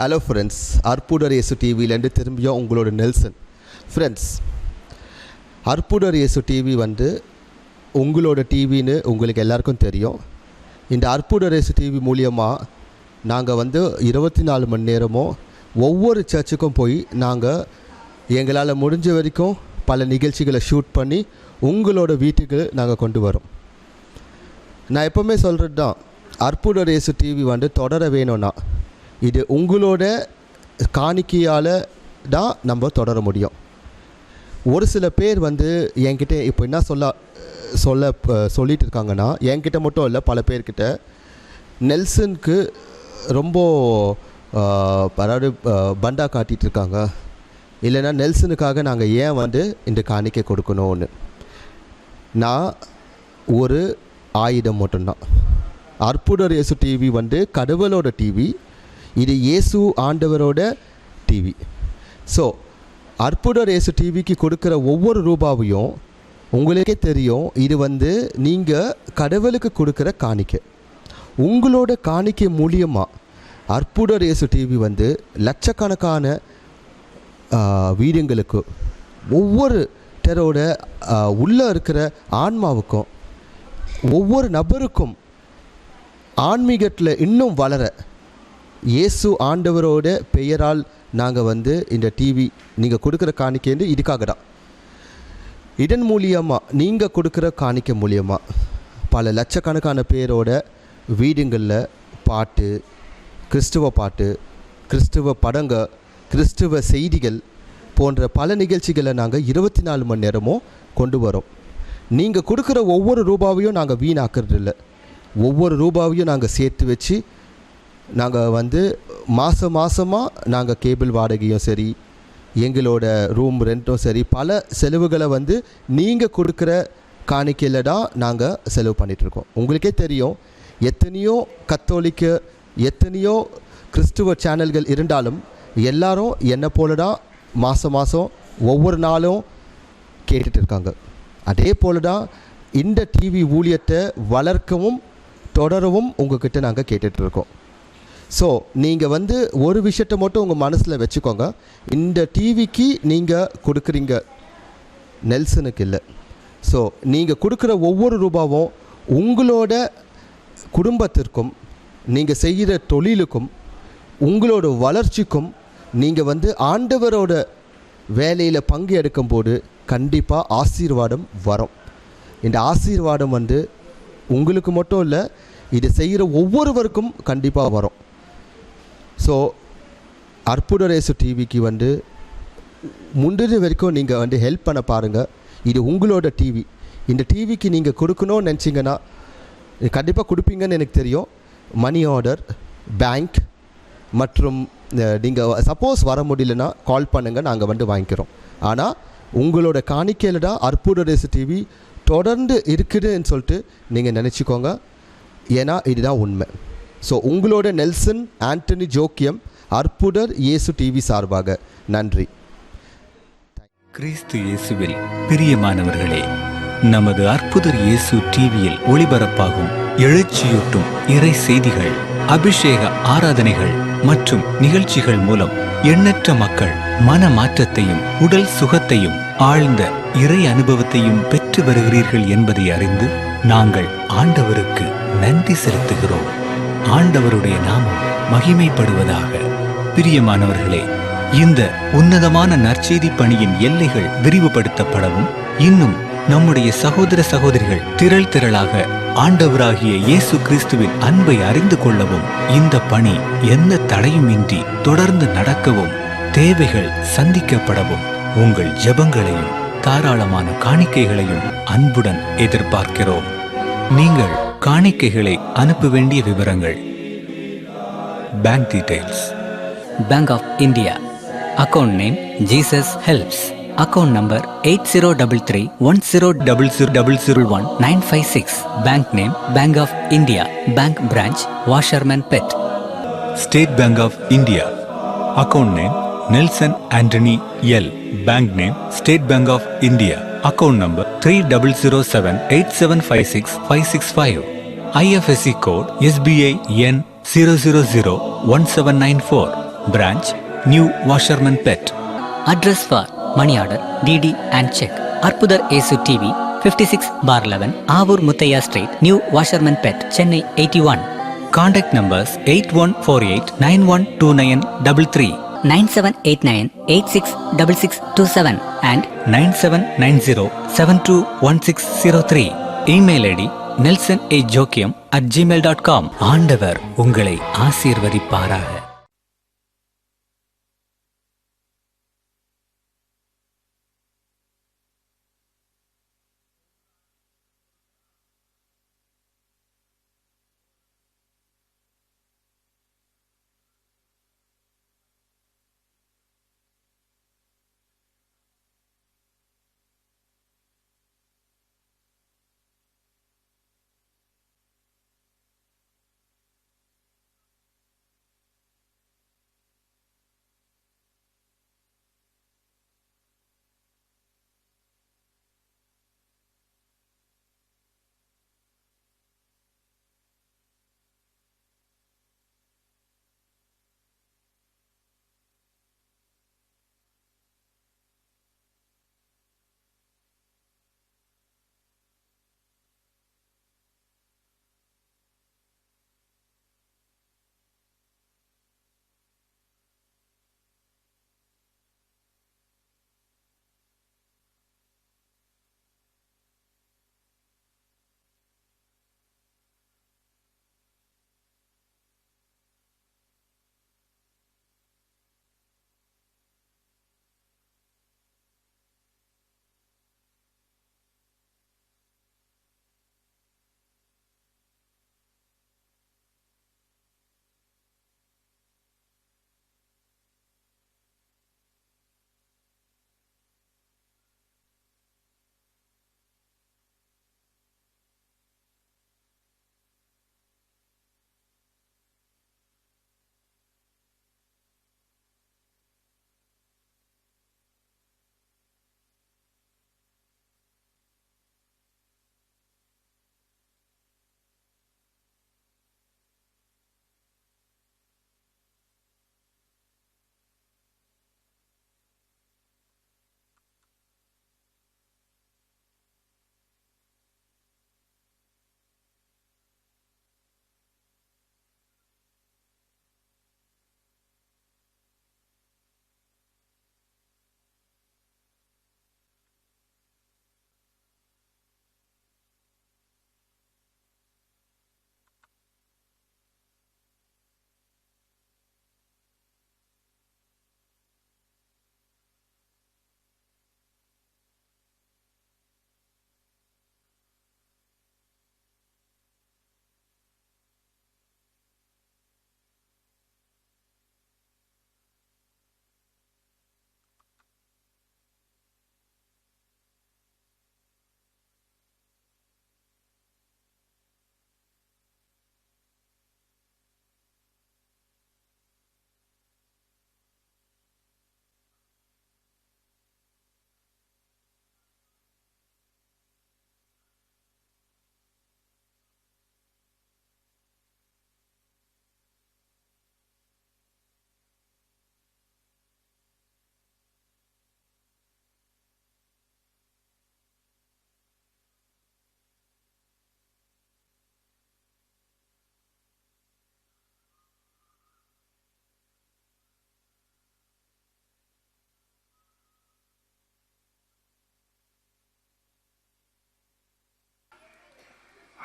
Hello friends, அற்புதர் இயேசு டிவியிலேருந்து திரும்பியும் உங்களோட நெல்சன். ஃப்ரெண்ட்ஸ், அற்புதர் இயேசு டிவி உங்களோட டிவின்னு உங்களுக்கு எல்லாருக்கும் தெரியும். இந்த அற்புதர் இயேசு டிவி மூலியமாக நாங்கள் 24 மணி நேரமும் ஒவ்வொரு சர்ச்சுக்கும் போய் நாங்கள் எங்களால் முடிஞ்ச வரைக்கும் பல நிகழ்ச்சிகளை ஷூட் பண்ணி உங்களோட வீட்டுக்கு நாங்கள் கொண்டு வரோம். நான் எப்போவுமே சொல்கிறது தான், அற்புதர் இயேசு டிவி தொடர வேணும்னா இது உங்களோட காணிக்கையால் தான் நம்ம தொடர முடியும். ஒரு சில பேர் என்கிட்ட இப்போ என்ன சொல்லிட்டு இருக்காங்கன்னா, என்கிட்ட மட்டும் இல்லை, பல பேர்கிட்ட நெல்சனுக்கு ரொம்ப அதாவது பண்டா காட்டிகிட்டு இருக்காங்க, இல்லைன்னா நெல்சனுக்காக நாங்கள் ஏன் இந்த காணிக்கை கொடுக்கணும்னு. நான் ஒரு ஆயுதம் மட்டும்தான். அற்புதர் இயேசு டிவி கடவுளோட டிவி, இது இயேசு ஆண்டவரோட டிவி. ஸோ அற்புதர் இயேசு டிவிக்கு கொடுக்குற ஒவ்வொரு ரூபாவையும் உங்களுக்கே தெரியும், இது நீங்கள் கடவுளுக்கு கொடுக்குற காணிக்கை. உங்களோட காணிக்கை மூலியமாக அற்புதர் இயேசு டிவி லட்சக்கணக்கான வீடுங்களுக்கு, ஒவ்வொரு டரோட உள்ளே இருக்கிற ஆன்மாவுக்கும், ஒவ்வொரு நபருக்கும் ஆன்மீகத்தில் இன்னும் வளர இயேசு ஆண்டவரோட பெயரால் நாங்கள் இந்த டிவி நீங்கள் கொடுக்குற காணிக்கை இதுக்காக தான். இதன் மூலியமாக நீங்கள் கொடுக்குற காணிக்கை மூலியமாக பல லட்சக்கணக்கான பேரோட வீடுங்களில் பாட்டு, கிறிஸ்துவ பாட்டு, கிறிஸ்துவ படங்க, கிறிஸ்துவ செய்திகள் போன்ற பல நிகழ்ச்சிகளை நாங்கள் 24 மணி நேரமும் கொண்டு வரோம். நீங்கள் கொடுக்குற ஒவ்வொரு ரூபாவையும் நாங்கள் வீணாக்குறது இல்லை. ஒவ்வொரு ரூபாவையும் நாங்கள் சேர்த்து வச்சு நாங்கள் மாதமாக நாங்கள் கேபிள் வாடகையும் சரி, எங்களோட ரூம் ரெண்ட்டும் சரி, பல செலவுகளை நீங்கள் கொடுக்குற காணிக்கையில் தான் நாங்கள் செலவு பண்ணிகிட்ருக்கோம். உங்களுக்கே தெரியும், எத்தனையோ கத்தோலிக்க, எத்தனையோ கிறிஸ்துவ சேனல்கள் இருந்தாலும் எல்லாரும் என்னை போல தான் மாதம் ஒவ்வொரு நாளும் கேட்டுட்டு இருக்காங்க. அதே போல தான் இந்த டிவி ஊழியத்தை வளர்க்கவும் தொடரவும் உங்கள்கிட்ட நாங்கள் கேட்டுட்ருக்கோம். ஸோ நீங்கள் ஒரு விஷயத்தை மட்டும் உங்கள் மனசில் வச்சுக்கோங்க, இந்த டிவிக்கு நீங்கள் கொடுக்குறீங்க, நெல்சனுக்கு இல்லை. ஸோ நீங்கள் கொடுக்குற ஒவ்வொரு ரூபாவும் உங்களோட குடும்பத்திற்கும், நீங்கள் செய்கிற தொழிலுக்கும், உங்களோட வளர்ச்சிக்கும், நீங்கள் ஆண்டவரோட வேலையில் பங்கு எடுக்கும்போது கண்டிப்பாக ஆசீர்வாதம் வரும். இந்த ஆசீர்வாதம் உங்களுக்கு மட்டும் இல்லை, இது செய்கிற ஒவ்வொருவருக்கும் கண்டிப்பாக வரும். ஸோ அற்புதர் இயேசு டிவிக்கு முந்தின வரைக்கும் நீங்கள் ஹெல்ப் பண்ண பாருங்கள். இது உங்களோட டிவி. இந்த டிவிக்கு நீங்கள் கொடுக்கணும்னு நினச்சிங்கன்னா கண்டிப்பாக கொடுப்பீங்கன்னு எனக்கு தெரியும். மணி ஆர்டர், பேங்க் மற்றும் நீங்கள் சப்போஸ் வர முடியலன்னா கால் பண்ணுங்கள், நாங்கள் வாங்கிக்கிறோம். ஆனால் உங்களோட காணிக்கையில் தான் அற்புதர் இயேசு டிவி தொடர்ந்து இருக்குதுன்னு சொல்லிட்டு நீங்கள் நினச்சிக்கோங்க. ஏன்னா இதுதான் உண்மை. ஸோ உங்களோட நெல்சன் ஆண்டனி ஜோக்கியம், அற்புதர் இயேசு டிவி சார்பாக நன்றி. கிறிஸ்து இயேசுவில் பிரியமானவர்களே, நமது அற்புதர் இயேசு டிவியில் ஒளிபரப்பாகும் எழுச்சியூட்டும் இறை செய்திகள், அபிஷேக ஆராதனைகள் மற்றும் நிகழ்ச்சிகள் மூலம் எண்ணற்ற மக்கள் மன மாற்றத்தையும் உடல் சுகத்தையும் ஆழ்ந்த இறை அனுபவத்தையும் பெற்று வருகிறீர்கள் என்பதை அறிந்து நாங்கள் ஆண்டவருக்கு நன்றி செலுத்துகிறோம். ஆண்டவருடைய நாமம் மகிமைப்படுவதாக. பிரியமானவர்களே, இந்த உன்னதமான நற்செய்தி பணியின் எல்லைகள் விரிவுபடுத்தப்படவும், இன்னும் நம்முடைய சகோதர சகோதரிகள் திரளாக ஆண்டவராகிய இயேசு கிறிஸ்துவின் அன்பை அறிந்து கொள்ளவும், இந்த பணி எந்த தடையுமின்றி தொடர்ந்து நடக்கவும், தேவைகள் சந்திக்கப்படவும் உங்கள் ஜெபங்களையும் தாராளமான காணிக்கைகளையும் அன்புடன் எதிர்பார்க்கிறோம். நீங்கள் காணிக்கைகளை அனுப்ப வேண்டிய விவரங்கள்: bank details, Bank of India, account name Jesus Helps, account number 80331000000196, bank name Bank of India, bank branch Washerman Pet. State Bank of India, account name Nelson Anthony L, bank name State Bank of India, account number 3078756565, IFSC code SBI N 0001794, Branch, New Washerman Pet. Address for money order, DD and check. Arpudar Esu TV, 56/11, Avur Muthaiya Street, New Washerman Pet, Chennai 81. Contact numbers 8148912933, 9789866627 and 9790721603. Email ID nelsonAjokiam@gmail.com. ஆண்டவர் உங்களை ஆசீர்வதிப்பாராக.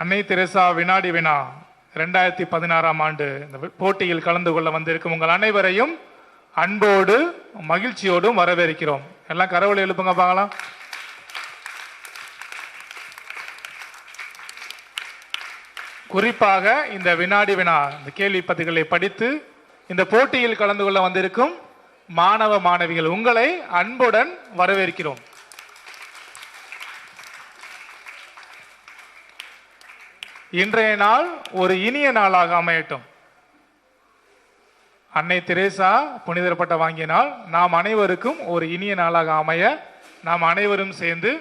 அன்னை Teresa வினாடி வினா 2016ஆம் ஆண்டு இந்த போட்டியில் கலந்து கொள்ள வந்திருக்கும் உங்கள் அனைவரையும் அன்போடு மகிழ்ச்சியோடும் வரவேற்கிறோம். எல்லாம் கரவொலி எழுப்புங்க பார்க்கலாம். குறிப்பாக இந்த வினாடி வினா இந்த கேள்வி பதில்களை படித்து இந்த போட்டியில் கலந்து கொள்ள வந்திருக்கும் மாணவ மாணவிகள் உங்களை அன்புடன் வரவேற்கிறோம். இன்றைய நாள் ஒரு இனிய நாளாக அமையட்டும். அன்னை தெரேசா புனிதர் பட்டம் வாங்கிய நாள் நாம் அனைவருக்கும் ஒரு இனிய நாளாக அமைய நாம் அனைவரும் சேர்ந்து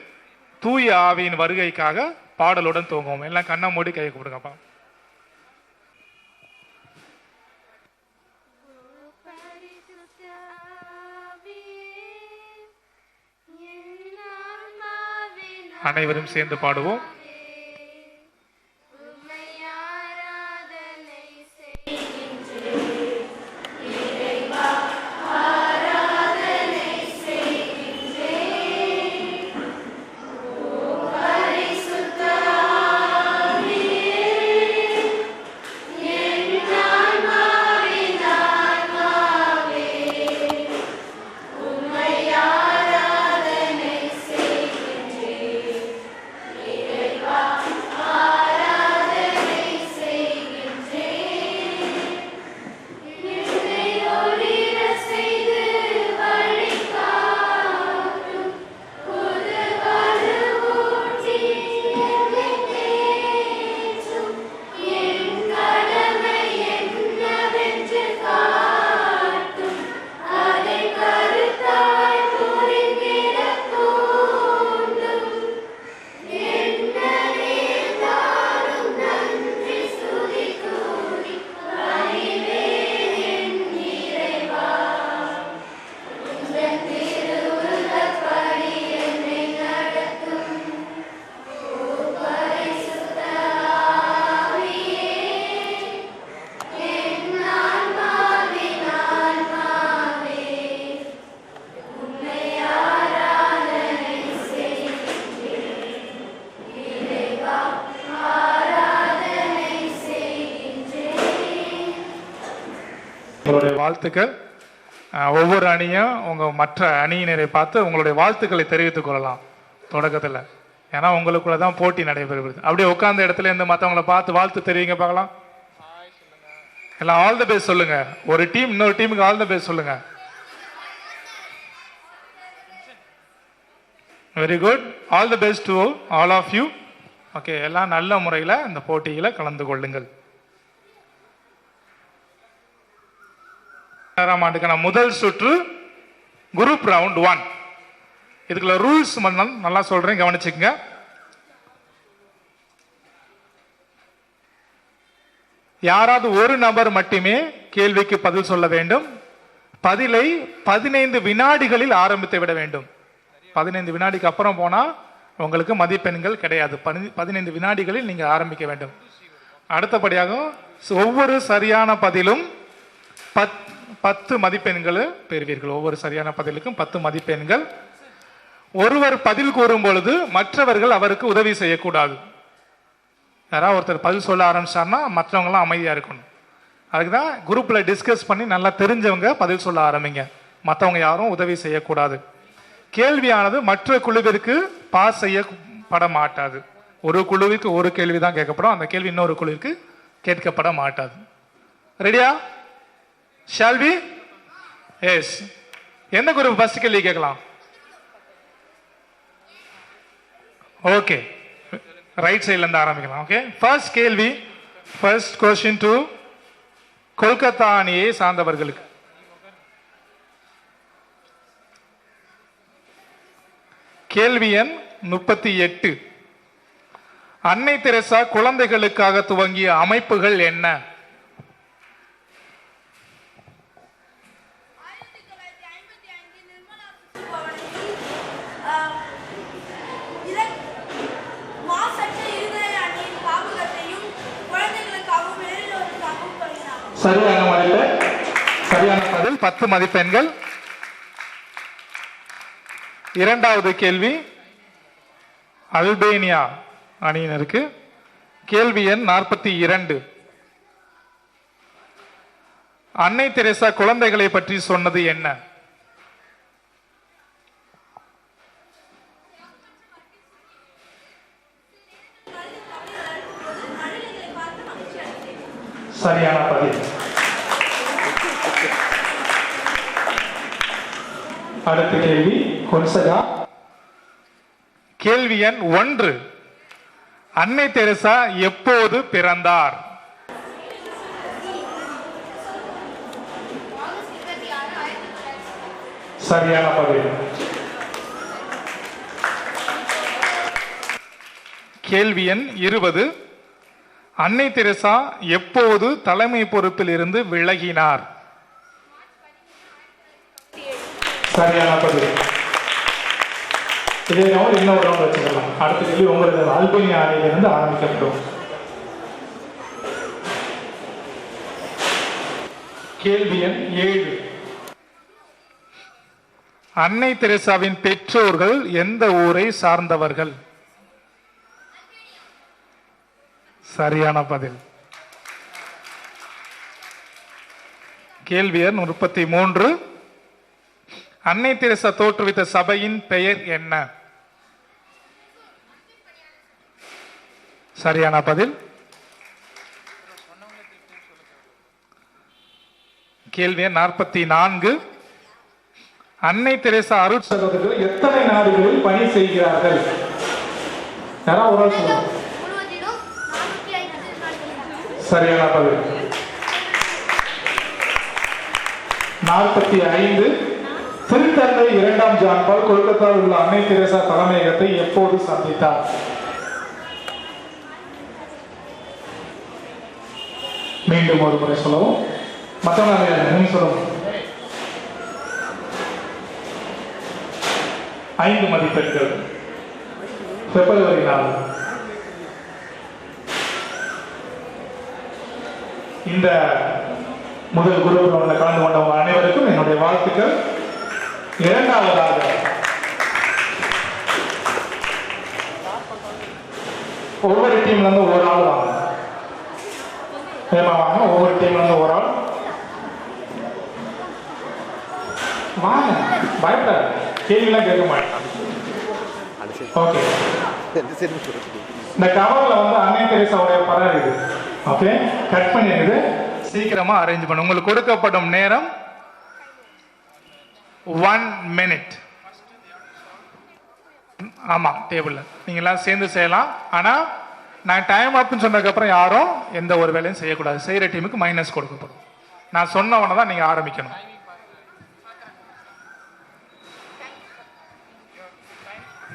தூய ஆவியின் வருகைக்காக பாடலுடன் தூங்குவோம். எல்லாம் கண்ணை மூடி கை கொடுங்கப்பா. Paris அனைவரும் சேர்ந்து பாடுவோம். உங்களுடைய வாழ்த்துக்கள். ஒவ்வொரு அணியும் உங்கள் மற்ற அணியினரை பார்த்து உங்களுடைய வாழ்த்துக்களை தெரிவித்துக் கொள்ளலாம் தொடக்கத்தில். ஏன்னா உங்களுக்குள்ள தான் போட்டி நடைபெறுகிறது. அப்படியே உட்கார்ந்த இடத்துல இருந்து மற்றவங்களை பார்த்து வாழ்த்து தெரிவிங்க பார்க்கலாம். எல்லாம் ஆல் தி பெஸ்ட் சொல்லுங்க. ஒரு டீம் இன்னொரு டீமுக்கு ஆல் தி பெஸ்ட் சொல்லுங்க. Very good. All the best to all of you. Okay, எல்லாம் நல்ல முறையில் இந்த போட்டியில் கலந்து கொள்ளுங்கள். ஆண்டுக்கான முதல் சுற்று குரூப் ரவுண்ட் 1. இதுக்குள்ள ரூல்ஸ் நல்லா சொல்றேன், கவனிச்சுக்கங்க. யாராவது ஒரு நபர் மட்டுமே கேள்விக்கு பதில் சொல்ல வேண்டும். பதிலை 15 வினாடிகளில் ஆரம்பித்து விட வேண்டும். 15 வினாடிக்கு அப்புறம் போனா உங்களுக்கு மதிப்பெண்கள் கிடையாது. 15 வினாடிகளில் நீங்க ஆரம்பிக்க வேண்டும். அடுத்தபடியாக ஒவ்வொரு சரியான பதிலும் 10 மதிப்பெண்கள் பெறுவீர்கள். ஒவ்வொரு சரியான பதிலுக்கும் 10 மதிப்பெண்கள். ஒருவர் பதில் கூறும் பொழுது மற்றவர்கள் அவருக்கு உதவி செய்யக்கூடாது. யாராவது ஒருத்தர் பதில் சொல்ல ஆரம்பிச்சார்னா மற்றவங்களாம் அமைதியா இருக்கணும். அதுக்கு தான் குரூப்ல டிஸ்கஸ் பண்ணி நல்லா தெரிஞ்சவங்க பதில் சொல்ல ஆரம்பிங்க. மற்றவங்க யாரும் உதவி செய்யக்கூடாது. கேள்வியானது மற்ற குழுவிற்கு பாஸ் செய்யப்பட மாட்டாது. ஒரு குழுவிற்கு ஒரு கேள்வி தான் கேட்கப்படும். அந்த கேள்வி இன்னொரு குழுவிற்கு கேட்கப்பட மாட்டாது. ரெடியா? Shall we? Yes. எந்த குரூப் ஃபர்ஸ்ட் கேள்வி கேட்கலாம்? ஓகே, ரைட் சைட்ல இருந்து ஆரம்பிக்கலாம். ஓகே, ஃபர்ஸ்ட் கேள்வி, ஃபர்ஸ்ட் क्वेश्चन டு கொல்கத்தா அணியை சார்ந்தவர்களுக்கு. கேள்வி எண் 38. அன்னை தெரசா குழந்தைகளுக்காக துவங்கிய அமைப்புகள் என்ன? சரியான மதிப்பெண், சரியான பதில் 10 மதிப்பெண்கள். இரண்டாவது கேள்வி அல்பேனியா அணியினருக்கு. கேள்வி எண் 42. அன்னை தெரசா குழந்தைகளை பற்றி சொன்னது என்ன? சரியான பதில். அடுத்த கேள்வி கொன்சகா. கேள்வி எண் 1. அன்னை தெரசா எப்போது பிறந்தார்? சரியான பதில். கேள்வி எண் 20. அன்னை தெரசா எப்போது தலைமை பொறுப்பில் இருந்து விலகினார்? சரியான பதில். இதே ரவுண்ட் இன்னொரு ரவுண்ட் வச்சுக்கலாம். அடுத்த கேள்வி உங்களது அல்பேனியா அணியிலிருந்து ஆரம்பிக்கப்படும். கேள்வி எண் 7. அன்னை தெரேசாவின் பெற்றோர்கள் எந்த ஊரை சார்ந்தவர்கள்? சரியான பதில். கேள்வி எண் 33. அன்னை தெரேசா தோற்றுவித்த சபையின் பெயர் என்ன? சரியான பதில். கேள்வி எண் 44. அன்னை தெரேசா அருட்சகோதரர்கள் எத்தனை நாடுகளில் பணி செய்கிறார்கள்? யாராவது ஒரு ஆள் சொல்லுங்க. சரியான பதில். 45. திருத்தந்தை 2ஆம் ஜான் பால் கொல்கத்தாவில் உள்ள அன்னை தெரேசா தலைமையகத்தை எப்போது சந்தித்தார்? மீண்டும் ஒரு முறை சொல்லவும். மற்றவங்க சொல்லவும். 5 மதிப்பெண்கள். பிப்ரவரி 4. இந்த முதல் குரு கலந்து கொண்டவங்க அனைவருக்கும் என்னுடைய வாழ்த்துக்கள். இரண்டாவதாக ஒவ்வொரு டீம்ல இருந்து ஒரு ஆள் வாங்க. வாங்க. ஒவ்வொரு டீம்ல இருந்து ஒரு ஆள் வாங்க. பயப்படாது. கேள்விலாம் கேட்க மாட்டேன். ஓகே. இந்த கவர்ல வந்து அன்னை தெரேசாவுடைய படம் இருக்குது. ஓகே, கட் பண்ணிடுது. சீக்கிரமா அரேஞ்ச் பண்ணு. உங்களுக்கு கொடுக்கப்படும் நேரம் 1 minute. ஆமா, டேபிள்ல நீங்க எல்லாம் சேர்ந்து செய்யலாம். ஆனா நான் டைம் அப்னு சொன்னதுக்கு அப்புறம் யாரும் எந்த ஒரு வேலையும் செய்யக்கூடாது. செய்யற டீமுக்கு மைனஸ் கொடுக்கப்படும். நான் சொன்ன உடனே தான் நீங்க ஆரம்பிக்கணும்.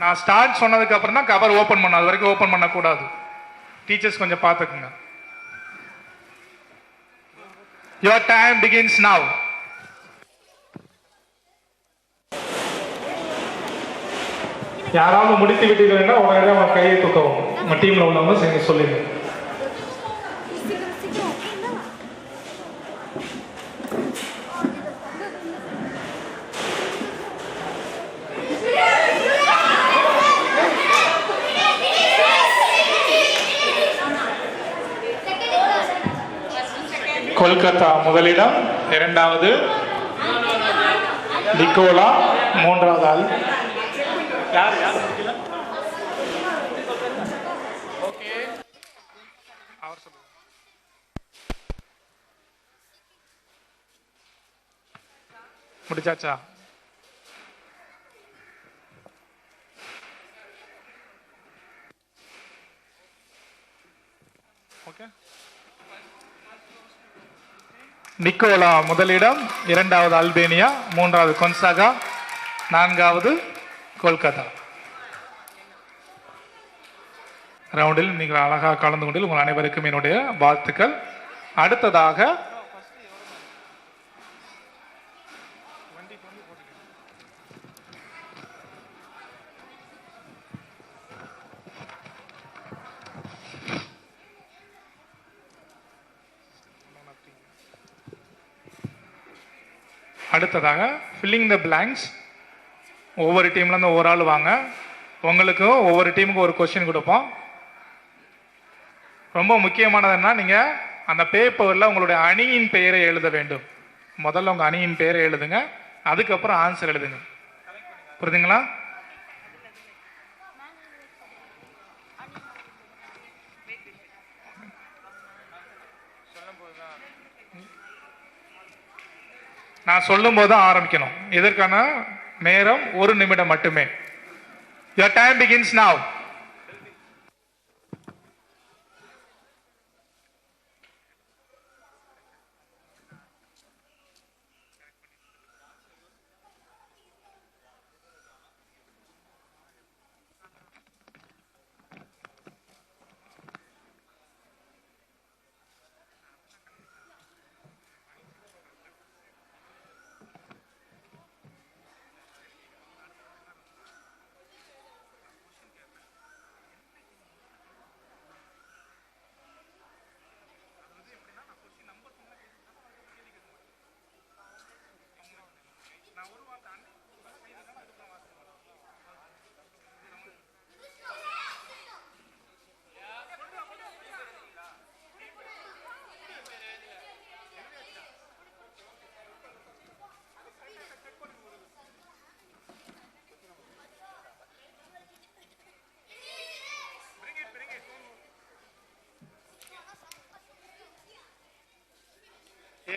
நான் ஸ்டார்ட் சொன்னதுக்கு அப்புறம் தான் கவர் ஓபன் பண்ண. அது வரைக்கும் ஓபன் பண்ணக்கூடாது. டீச்சர்ஸ் கொஞ்சம் பார்த்துக்குங்க. Your time begins now. யாராவது முடித்து விட்டீங்கன்னா உடனே அவங்க கையை தூக்கவும். உங்க டீம்ல உள்ளவங்க சேர்ந்து சொல்லுங்க. கொல்கத்தா முதலிடம், இரண்டாவது நிக்கோலா, மூன்றாவது ஆள் யார்? முடிச்சாச்சா? ஓகே. நிக்கோலா முதலிடம், இரண்டாவது அல்பேனியா, மூன்றாவது கொன்சாகா, நான்காவது கொல்கத்தா. ரவுண்டில் நீங்கள் அழகாக கலந்து கொண்டு உங்கள் அனைவருக்கும் என்னுடைய வாழ்த்துக்கள். அடுத்ததாக ஃபில்லிங் த பிளாங்க்ஸ். ஒவ்வொரு டீம்ல இருந்து ஒரு ஆள் வாங்க. உங்களுக்கு ஒவ்வொரு டீமுக்கு ஒரு கொஸ்டின் கொடுப்போம். ரொம்ப முக்கியமானது என்ன, நீங்க அந்த பேப்பர்ல உங்களுடைய அணியின் பெயரை எழுத வேண்டும். முதல்ல உங்க அணியின் பெயரை எழுதுங்க, அதுக்கப்புறம் ஆன்சர் எழுதுங்க. புரியுதுங்களா? நான் சொல்லும் போது ஆரம்பிக்கணும். இதற்கான நேரம் 1 நிமிடம் மட்டுமே. Your time begins now.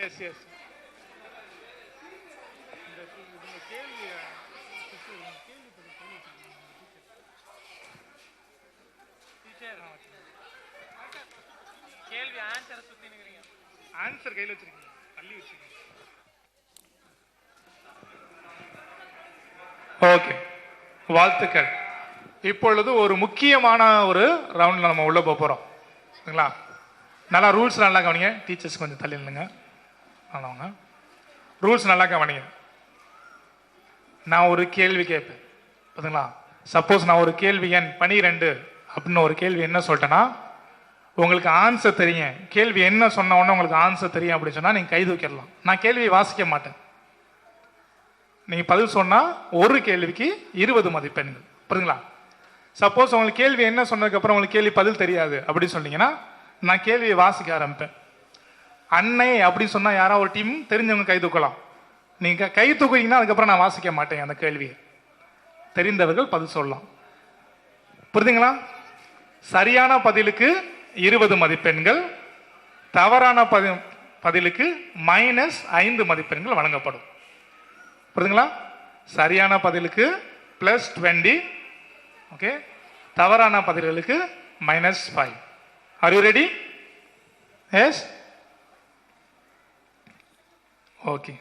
Yes yes கேள்வி ஆன்சரை சுத்தி நிக்கிறீங்க. ஆன்சர் கையில் வச்சிருக்கீங்க, தள்ளி வச்சிருக்கீங்க. ஓகே, வாழ்த்துக்கள். இப்பொழுது ஒரு முக்கியமான ஒரு ரவுண்ட்ல நம்ம உள்ள போறோம். சரிங்களா? நல்லா ரூல்ஸ் நல்லா கவனிங்க. டீச்சர்ஸ் கொஞ்சம் தள்ளி நில்லுங்க. ஆனவங்க ரூல்ஸ் நல்லா கவனிங்க. நான் ஒரு கேள்வி கேட்பேன். பார்த்தீங்களா? சப்போஸ் நான் ஒரு கேள்வி எண் 12 அப்படின்னு ஒரு கேள்வி என்ன சொல்லிட்டேன்னா, உங்களுக்கு ஆன்சர் தெரியும். கேள்வி என்ன சொன்ன உடனே உங்களுக்கு ஆன்சர் தெரியும் அப்படின்னு சொன்னா நீங்க கை தூக்கிடலாம். நான் கேள்வியை வாசிக்க மாட்டேன். நீங்க பதில் சொன்னா ஒரு கேள்விக்கு 20 மதிப்பெண்கள். புரியுதுங்களா? சப்போஸ் உங்களுக்கு கேள்வி என்ன சொன்னதுக்கு அப்புறம் உங்களுக்கு கேள்வி பதில் தெரியாது அப்படின்னு சொன்னீங்கன்னா நான் கேள்வியை வாசிக்க ஆரம்பிப்பேன். அன்னை அப்படின்னு சொன்னா யாரா ஒரு டீம் தெரிஞ்சவங்க கை தூக்கலாம். நீங்க கை தூக்குறீங்கன்னா அதுக்கப்புறம் நான் வாசிக்க மாட்டேன் அந்த கேள்வியை. தெரிந்தவர்கள் பதில் சொல்லலாம். புரியுதுங்களா? சரியான பதிலுக்கு 20 மதிப்பெண்கள், தவறான பதிலுக்கு -5 மதிப்பெண்கள் வழங்கப்படும். புரியுதுங்களா? சரியான பதிலுக்கு +20, ஓகே, தவறான பதில்களுக்கு -5. Are you ready? Yes? Okay.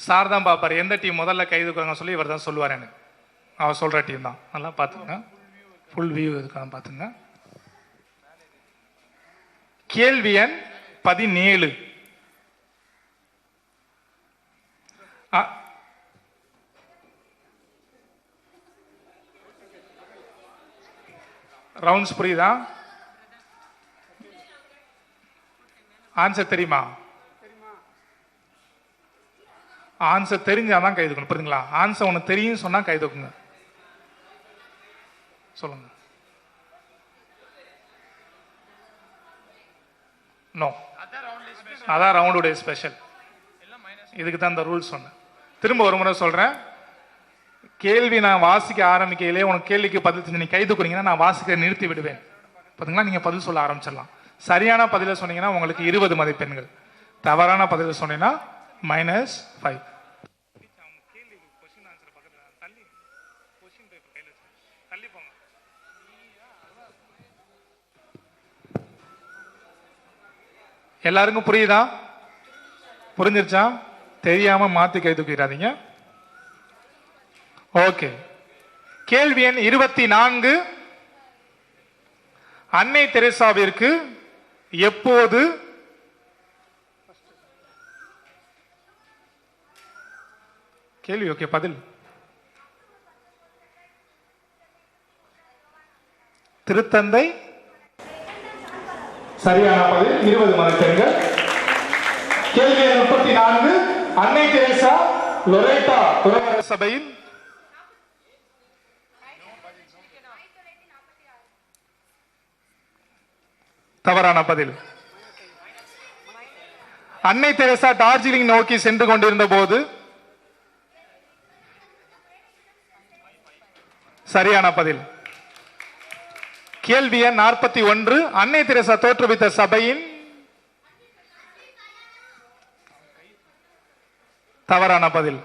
Sir தான் பார்ப்பார் எந்த டீம் முதல்ல கை தூக்குறாங்க சொல்லி இவர் தான் சொல்லுவார். எனக்கு அவர் சொல்ற டீம் தான். நல்லா பார்த்துங்க, ஃபுல் வியூ இருக்காங்க பார்த்துங்க. கேள்வி எண் 17. ரவுண்ட்ஸ் புரியுதா? ஆன்சர் தெரியுமா? ஆன்சர் தெரிஞ்சாதான் கை தூக்கணும். புரியுதுங்களா? ஆன்சர் ஒன்று தெரியும் சொன்னா கை தூக்குங்க. சொல்லுங்க. நோ, அதான் ரவுண்டுடைய ஸ்பெஷல். இதுக்கு தான் இந்த ரூல்ஸ் சொன்னேன். திரும்ப ஒரு முறை சொல்றேன். கேள்வி நான் வாசிக்க ஆரம்பிக்கையிலே உனக்கு கேள்விக்கு பதில் செஞ்சு நீ கை தூக்குறீங்கன்னா நான் வாசிக்க நிறுத்தி விடுவேன். பார்த்தீங்களா? நீங்க பதில் சொல்ல ஆரம்பிச்சிடலாம். சரியான பதில சொன்னீங்கன்னா உங்களுக்கு 20 மதிப்பெண்கள், தவறான பதில சொன்னீங்கன்னா -5. எல்லாருக்கும் புரியுதா? புரிஞ்சிருச்சா? தெரியாம மாத்தி கை தூக்கிடாதீங்க. ஓகே. கேள்வி எண் 24. அன்னை தெரேசாவிற்கு எப்போது கேள்வி? ஓகே, பதில் திருத்தந்தை. சரியான பதில் 20 மதிப்பெண்கள். கேள்வி எண் 34. அன்னை தெரேசா லொரேட்டா துறவற சபையில் தவறான பதில். அன்னை தெரேசா டார்ஜிலிங் நோக்கி சென்று கொண்டிருந்த போது சரியான பதில். கேள்வி எண் 41. அன்னை தெரேசா தோற்றுவித்த சபையின் தவறான பதில்.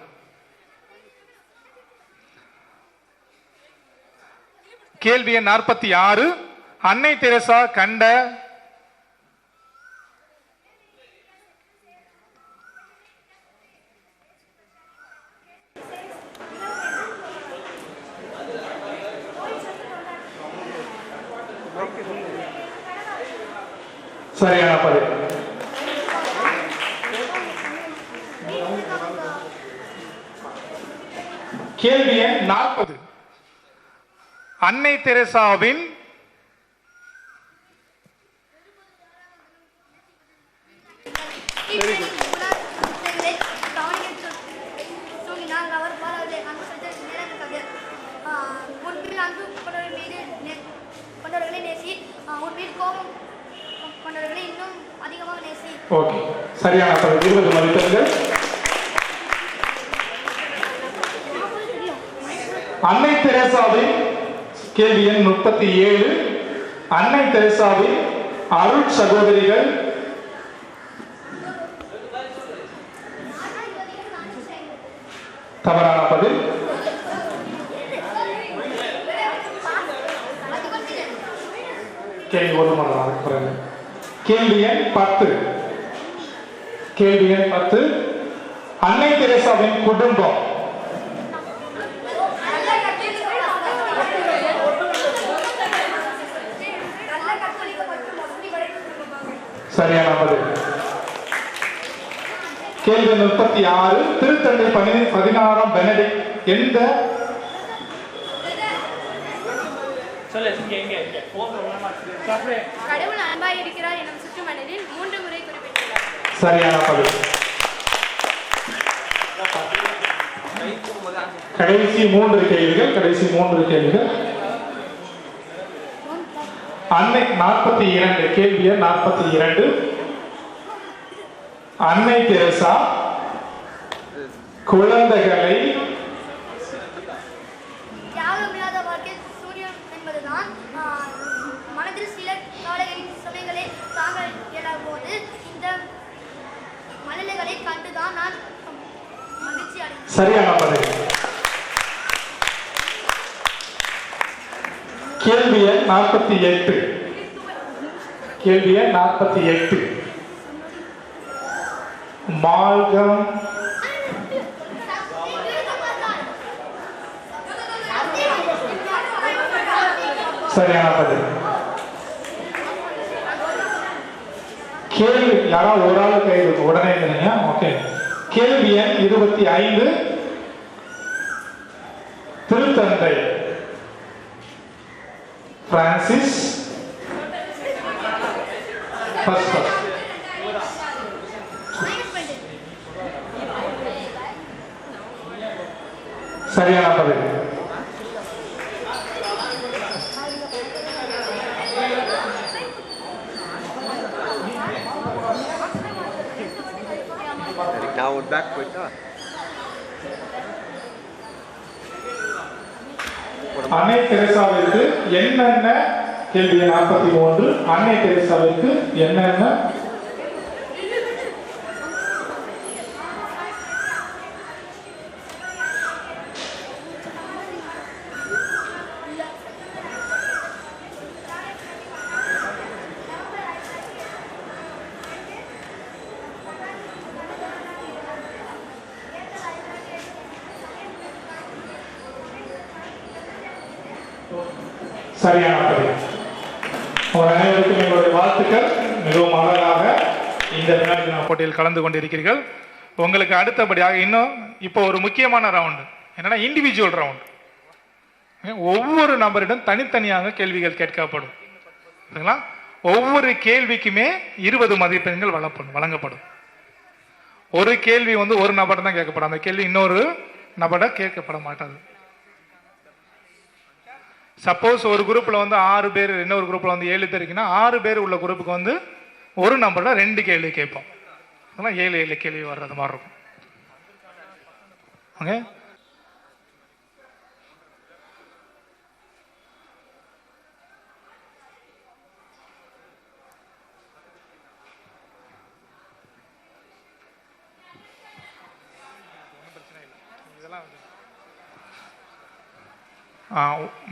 கேள்வி எண் 46. அன்னை தெரேசா கண்ட சரியான பதில். கேள்வி எண் 40. அன்னை தெரேசாவின் ஓகே, சரியான பதில் 20 மதிப்பெண்கள். அன்னை தெரேசாவின் கேள்வி எண் 37. அன்னை தெரேசாவின் அருட் சகோதரிகள் தவறான பதில். கேள்வி ஒரு பிறகு கேள்வி எண் 10. கேள்வி எண் 10. அன்னை தெரேசாவின் குடும்பம் சரியான பதில். கேள்வி 36. திருத்தந்தை 16ஆம் பெனடிக்ட் எந்த கடவுள் அன்பாய் இருக்கிறார் எனும் சுற்றுமணலில் 3 முறை குறிப்பிட்டுள்ளார். சரியான பதில். கடைசி 3 கேள்விகள். அன்னை 42. கேள்வி 42. அன்னை தெரேசா குழந்தைகளை தியாகமில்லாத வாழ்க்கை சூரியன் என்பதுதான் மனதில் சில காலைகளின் சுமைகளை தாங்க இயலாத போது இந்த மணல்களை கண்டுதான் நான் மகிழ்ச்சி அடைந்தேன். சரியான பதில். கேள்வி 48. கேள்வி 48. மால்கம் சரியான பதில். கேள்வி யாராவது ஒரு ஆள் கை உடனே இல்லைங்க. ஓகே. கேள்வி எண் 25. திருத்தந்தை பிரான்சிஸ் சரியான பதில். அன்னை தெரேசாவிற்கு என்னென்ன கேள்வி 43. அன்னை தெரேசாவிற்கு என்னென்ன சரியான பதில். உங்கள் அனைவருக்கும் எங்களுடைய வாழ்த்துக்கள். மிகவும் அழகாக இந்த வினாடி போட்டியில் கலந்து கொண்டிருக்கிறீர்கள். உங்களுக்கு அடுத்தபடியாக இன்னும் இப்போ ஒரு முக்கியமான ரவுண்டு என்னன்னா இண்டிவிஜுவல் ரவுண்டு. ஒவ்வொரு நபரிடம் தனித்தனியாக கேள்விகள் கேட்கப்படும். சரிங்களா? ஒவ்வொரு கேள்விக்குமே 20 மதிப்பெண்கள் வழங்கப்படும். ஒரு கேள்வி ஒரு நபர் தான் கேட்கப்படும். அந்த கேள்வி இன்னொரு நபரை கேட்கப்பட மாட்டாது. சப்போஸ் ஒரு குரூப்ல 6 பேர், இன்னொரு குரூப்ல 7 பேர் இருக்குன்னா 6 பேர் உள்ள குரூப்புக்கு ஒரு நம்பர்ல 2 கேள்வி கேட்போம். 7 கேள்வி வர்றது மாதிரி இருக்கும். ஓகே.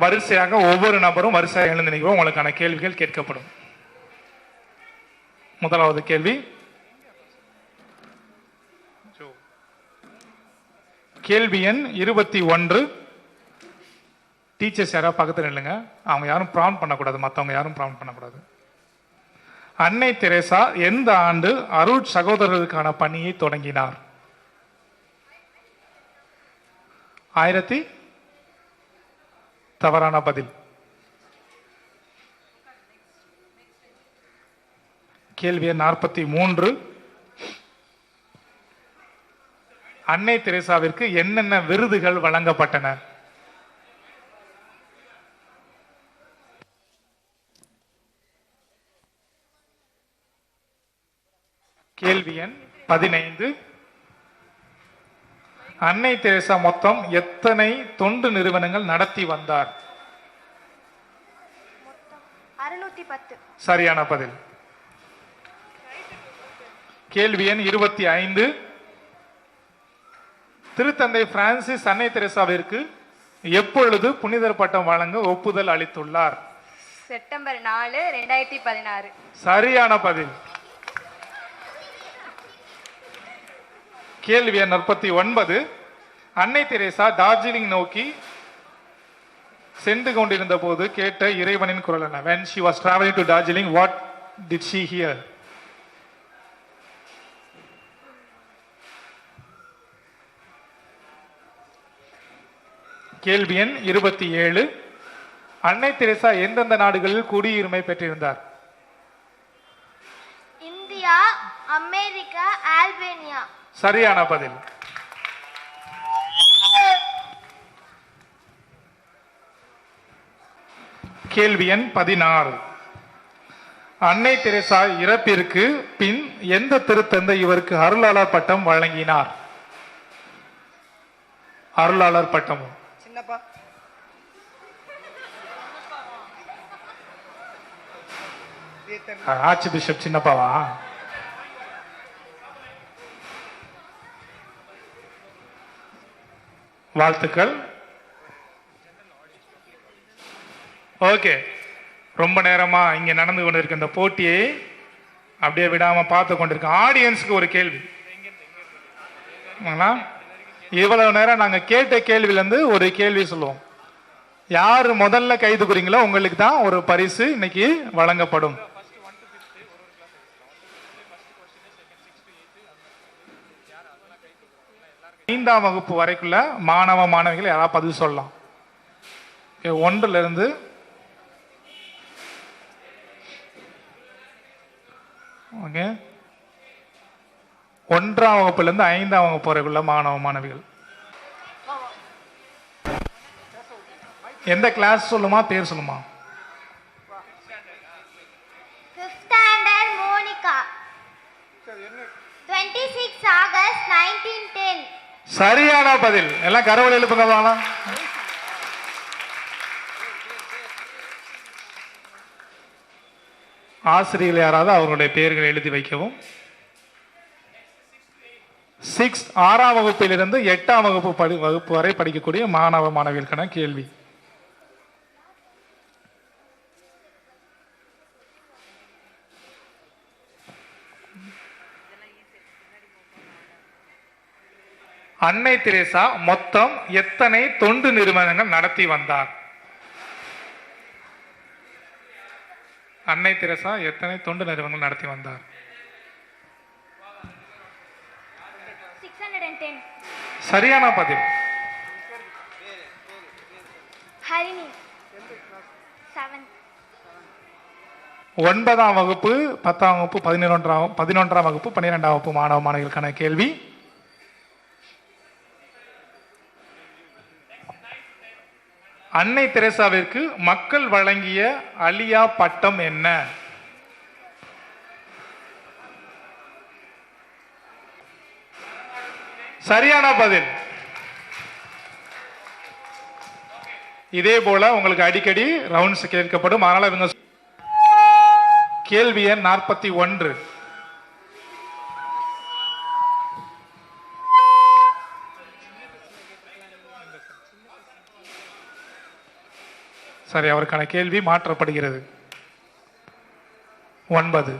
வரிசையாக ஒவ்வொரு நபரும் வரிசையாக எழுந்து நிற்கிறோம். உங்களுக்கான கேள்விகள் கேட்கப்படும். முதலாவது கேள்வி, கேள்வி எண் 21. டீச்சர்ஸ் யாராவது பக்கத்தில் இல்லைங்க, அவங்க யாரும் ப்ராம்ப்ட் பண்ணக்கூடாது, மற்றவங்க யாரும் ப்ராம்ப்ட் பண்ணக்கூடாது. அன்னை தெரேசா எந்த ஆண்டு அருட் சகோதரர்களுக்கான பணியை தொடங்கினார்? 1000 தவறான பதில். கேள்வி 43. அன்னை தெரேசாவிற்கு என்னென்ன விருதுகள் வழங்கப்பட்டன? கேள்வி எண் 15. அன்னை தெரேசா மொத்தம் எத்தனை தொண்டு நிறுவனங்கள் நடத்தி வந்தார்? 600 310. சரியான பதில். கேள்வி எண் 25. திருத்தந்தை பிரான்சிஸ் அன்னை தெரேசாவிற்கு எப்பொழுது புனிதர் பட்டம் வழங்க ஒப்புதல் அளித்துள்ளார்? செப்டம்பர் 4, 2016. சரியான பதில். கேள்வி எண் 49. அன்னை தெரேசா டார்ஜிலிங் நோக்கி சென்று கொண்டிருந்த போது கேட்ட இறைவனின் குரல் என்ன? When she was traveling to Darjeeling, what did she hear? கேள்வி எண் 27. அன்னை தெரேசா எந்தெந்த நாடுகளில் குடியுரிமை பெற்றிருந்தார்? India, America, Albania. சரியான பதில். கேள்வி எண் 16. அன்னை தெரேசா இறப்பிற்கு பின் எந்த திருத்தந்தை இவருக்கு அருளாளர் பட்டம் வழங்கினார்? அருளாளர் பட்டம் ஆர்ச் பிஷப் சின்னப்பாவா? வாழ்த்துக்கள். ஓகே, ரொம்ப நேரமா இங்க நடந்து கொண்டிருக்க இந்த போட்டியை அப்படியே விடாம பார்த்து கொண்டிருக்க ஆடியன்ஸுக்கு ஒரு கேள்வி. இவ்வளவு நேரம் நாங்க கேட்ட கேள்வியில இருந்து ஒரு கேள்வி சொல்லுவோம். யாரு முதல்ல கை தூக்குறீங்களோ உங்களுக்கு தான் ஒரு பரிசு இன்னைக்கு வழங்கப்படும். ஐந்தாம் வகுப்பு வரைக்குள்ள மாணவ மாணவிகள் யாராவது பதிவு சொல்லலாம். 1ல இருந்து ஓகே 1ஆம் வகுப்புல இருந்து 5ஆம் வகுப்பு வரைக்குள்ள மாணவ மாணவிகள் எந்த கிளாஸ் சொல்லுமா, பேர் சொல்லுமா? 5th standard Monica. 26 ஆகஸ்ட் 1910. சரியான பதில். எல்லாம் கரவொலி எழுப்புங்க பார்க்கலாம். ஆசிரியர்கள் யாராவது அவர்களுடைய பெயர்களை எழுதி வைக்கவும். 6ஆம் வகுப்பிலிருந்து 8ஆம் வகுப்பு வரை படிக்கக்கூடிய மாணவ மாணவிகளுக்கான கேள்வி. அன்னை தெரேசா மொத்தம் எத்தனை தொண்டு நிறுவனங்கள் நடத்தி வந்தார்? அன்னை தெரேசா எத்தனை தொண்டு நிறுவனங்கள் நடத்தி வந்தார்? 610. சரியான பதில். ஹரிணி 7. 9ஆம் வகுப்பு, 10ஆம் வகுப்பு, 11ஆம் வகுப்பு, 12ஆம் வகுப்பு மாணவ மாணவிகளுக்கான கேள்வி. அன்னை தெரேசாவிற்கு மக்கள் வழங்கிய அலியா பட்டம் என்ன? சரியான பதில். இதே போல உங்களுக்கு அடிக்கடி ரவுண்ட்ஸ் கேட்கப்படும். அதனால இவங்க கேள்வி எண் 41. சரி, அவருக்கான கேள்வி மாற்றப்படுகிறது. 9.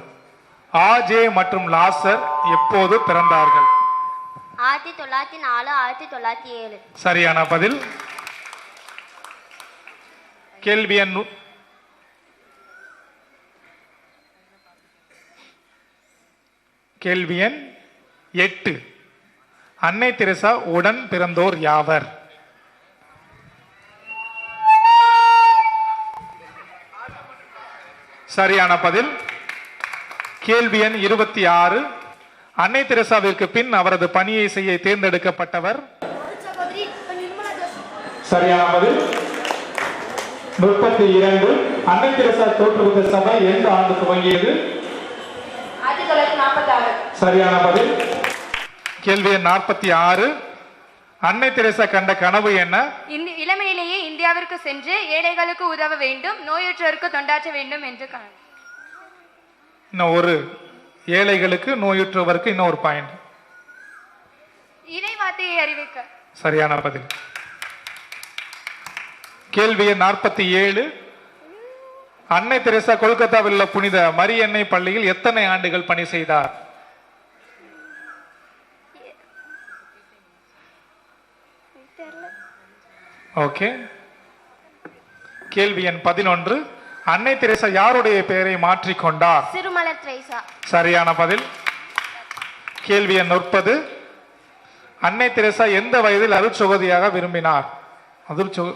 ஆஜே மற்றும் லாசர் எப்போது பிறந்தார்கள்? 1904, 1907. சரியான பதில். கேள்வி எண் 8. அன்னை தெரேசா உடன் பிறந்தோர் யாவர்? சரியான பதில். கேள்வி எண் 26. அன்னை தெரேசாவிற்கு பின் அவரது பணியை செய்ய தேர்ந்தெடுக்கப்பட்டவர்? சரியான பதில். 32. அன்னை தெரேசா தோற்றுவித்த சபை எந்த ஆண்டு துவங்கியது? 1946. சரியான பதில். கேள்வி எண் 46. அன்னை தெரசா கண்ட கனவு என்ன? இளமையிலேயே இந்தியாவிற்கு சென்று ஏழைகளுக்கு உதவ வேண்டும், நோயுற்றோருக்கு தொண்டாற்ற வேண்டும் என்று கனவு. இன்னும் ஒரு ஏழைகளுக்கு நோயுற்றவருக்கு இன்னும் ஒரு பாயிண்ட். இறை வார்த்தையை அறிவிக்க. சரியான பதில். கேள்வி எண் 47. அன்னை தெரசா கொல்கத்தாவில் உள்ள புனித மரியன்னை பள்ளியில் எத்தனை ஆண்டுகள் பணி செய்தார்? ஓகே. கேள்வி எண் 11. அன்னை தெரசா யாருடைய பெயரை மாற்றிக்கொண்டார்? சிறுமலர் திரேசா. சரியான பதில். கேள்வி எண் 30. அன்னை தெரசா எந்த வயதில் அருட்சகோதரியாக விரும்பினார்?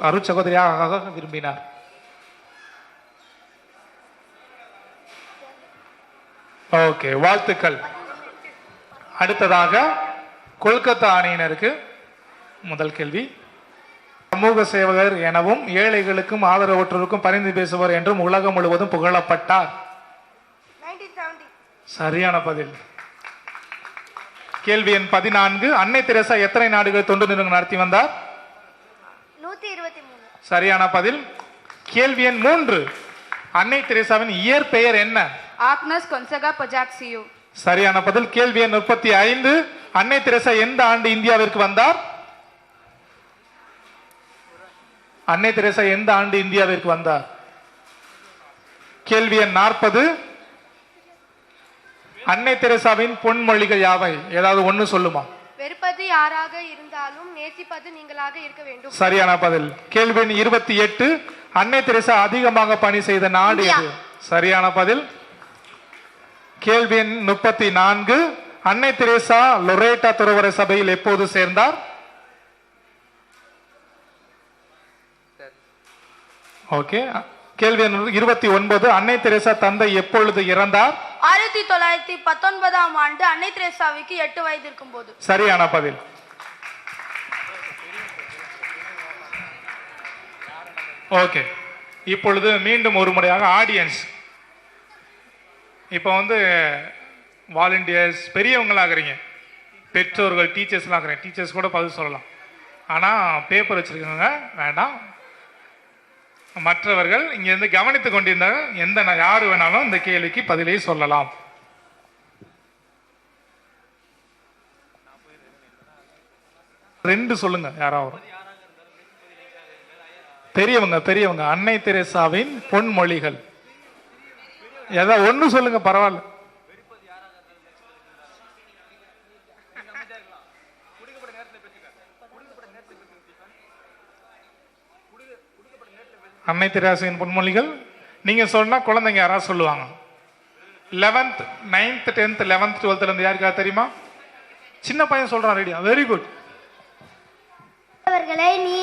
அருட்சகோதரியாக விரும்பினார். ஓகே, வாழ்த்துக்கள். அடுத்ததாக கொல்கத்தா அணியினருக்கு முதல் கேள்வி. சமூக சேவகர் எனவும் ஏழைகளுக்கும் ஆதரவற்றோருக்கும் பரிந்து பேசுவார் என்றும் உலகம் முழுவதும் புகழப்பட்டார். 1970. சரியான பதில். கேள்வி எண் 14. அன்னை தெரசா எத்தனை நாடுகள் தொண்டு நிறுவனம் நடத்தி வந்தார்? 123. சரியான பதில். கேள்வி எண் 3. அன்னை தெரசாவின் இயற்பெயர் என்ன? ஆக்னஸ் கொன்சகா பொஜாக்சியோ. சரியான பதில். கேள்வி எண் 35. அன்னை தெரசா எந்த ஆண்டு இந்தியாவிற்கு வந்தார்? அன்னை தெரசா எந்த ஆண்டு இந்தியாவிற்கு வந்தார்? கேள்வி எண் 40. அன்னை தெரசாவின் பொன்மொழிகள் யாவை? ஏதாவது ஒண்ணு சொல்லுமா? வெறுப்பது யாராக இருந்தாலும் நேசிப்பது நீங்களாக இருக்க வேண்டும். சரியான பதில். கேள்வி எண் 28. அன்னை தெரசா அதிகமாக பணி செய்த நாடு எது? சரியான பதில். கேள்வி எண் 34. அன்னை தெரசா லொரேட்டா துறவற சபையில் எப்போது சேர்ந்தார்? ஓகே. கேள்வி எண் 29. அன்னை தெரசா தந்தை எப்பொழுது இறந்தார்? 1919ஆம் ஆண்டு அன்னை தெரசாவுக்கு 8 வயது இருக்கும் போது. சரியான பதில். ஓகே. இப்பொழுது மீண்டும் ஒரு முறையாக ஆடியன்ஸ், இப்போ வாலண்டியர்ஸ் பெரியவங்களாகிறீங்க, பெற்றோர்கள் டீச்சர்ஸ்லாம் ஆகிறீங்க. டீச்சர்ஸ் கூட பதில் சொல்லலாம், ஆனால் பேப்பர் வச்சிருக்கவங்க வேண்டாம். மற்றவர்கள் இங்கிருந்து கவனித்துக் கொண்டிருந்தாங்க. யாரு வேணாலும் இந்த கேள்விக்கு பதிலை சொல்லலாம். ரெண்டு சொல்லுங்க யாராவது. பெரியவங்க அன்னை தெரசாவின் பொன்மொழிகள் ஏதாவது ஒண்ணு சொல்லுங்க, பரவாயில்ல. அன்னை தெரசாவின் பொன்மொழிகள் நீங்க சொன்னா குழந்தைங்க யாராவது சொல்லுவாங்க. 11th 9th 10th 11th 12th இருந்து யாருக்காவது தெரியுமா? சின்ன பையன் சொல்றான். ரெடியா? Very good. அவர்களை நீ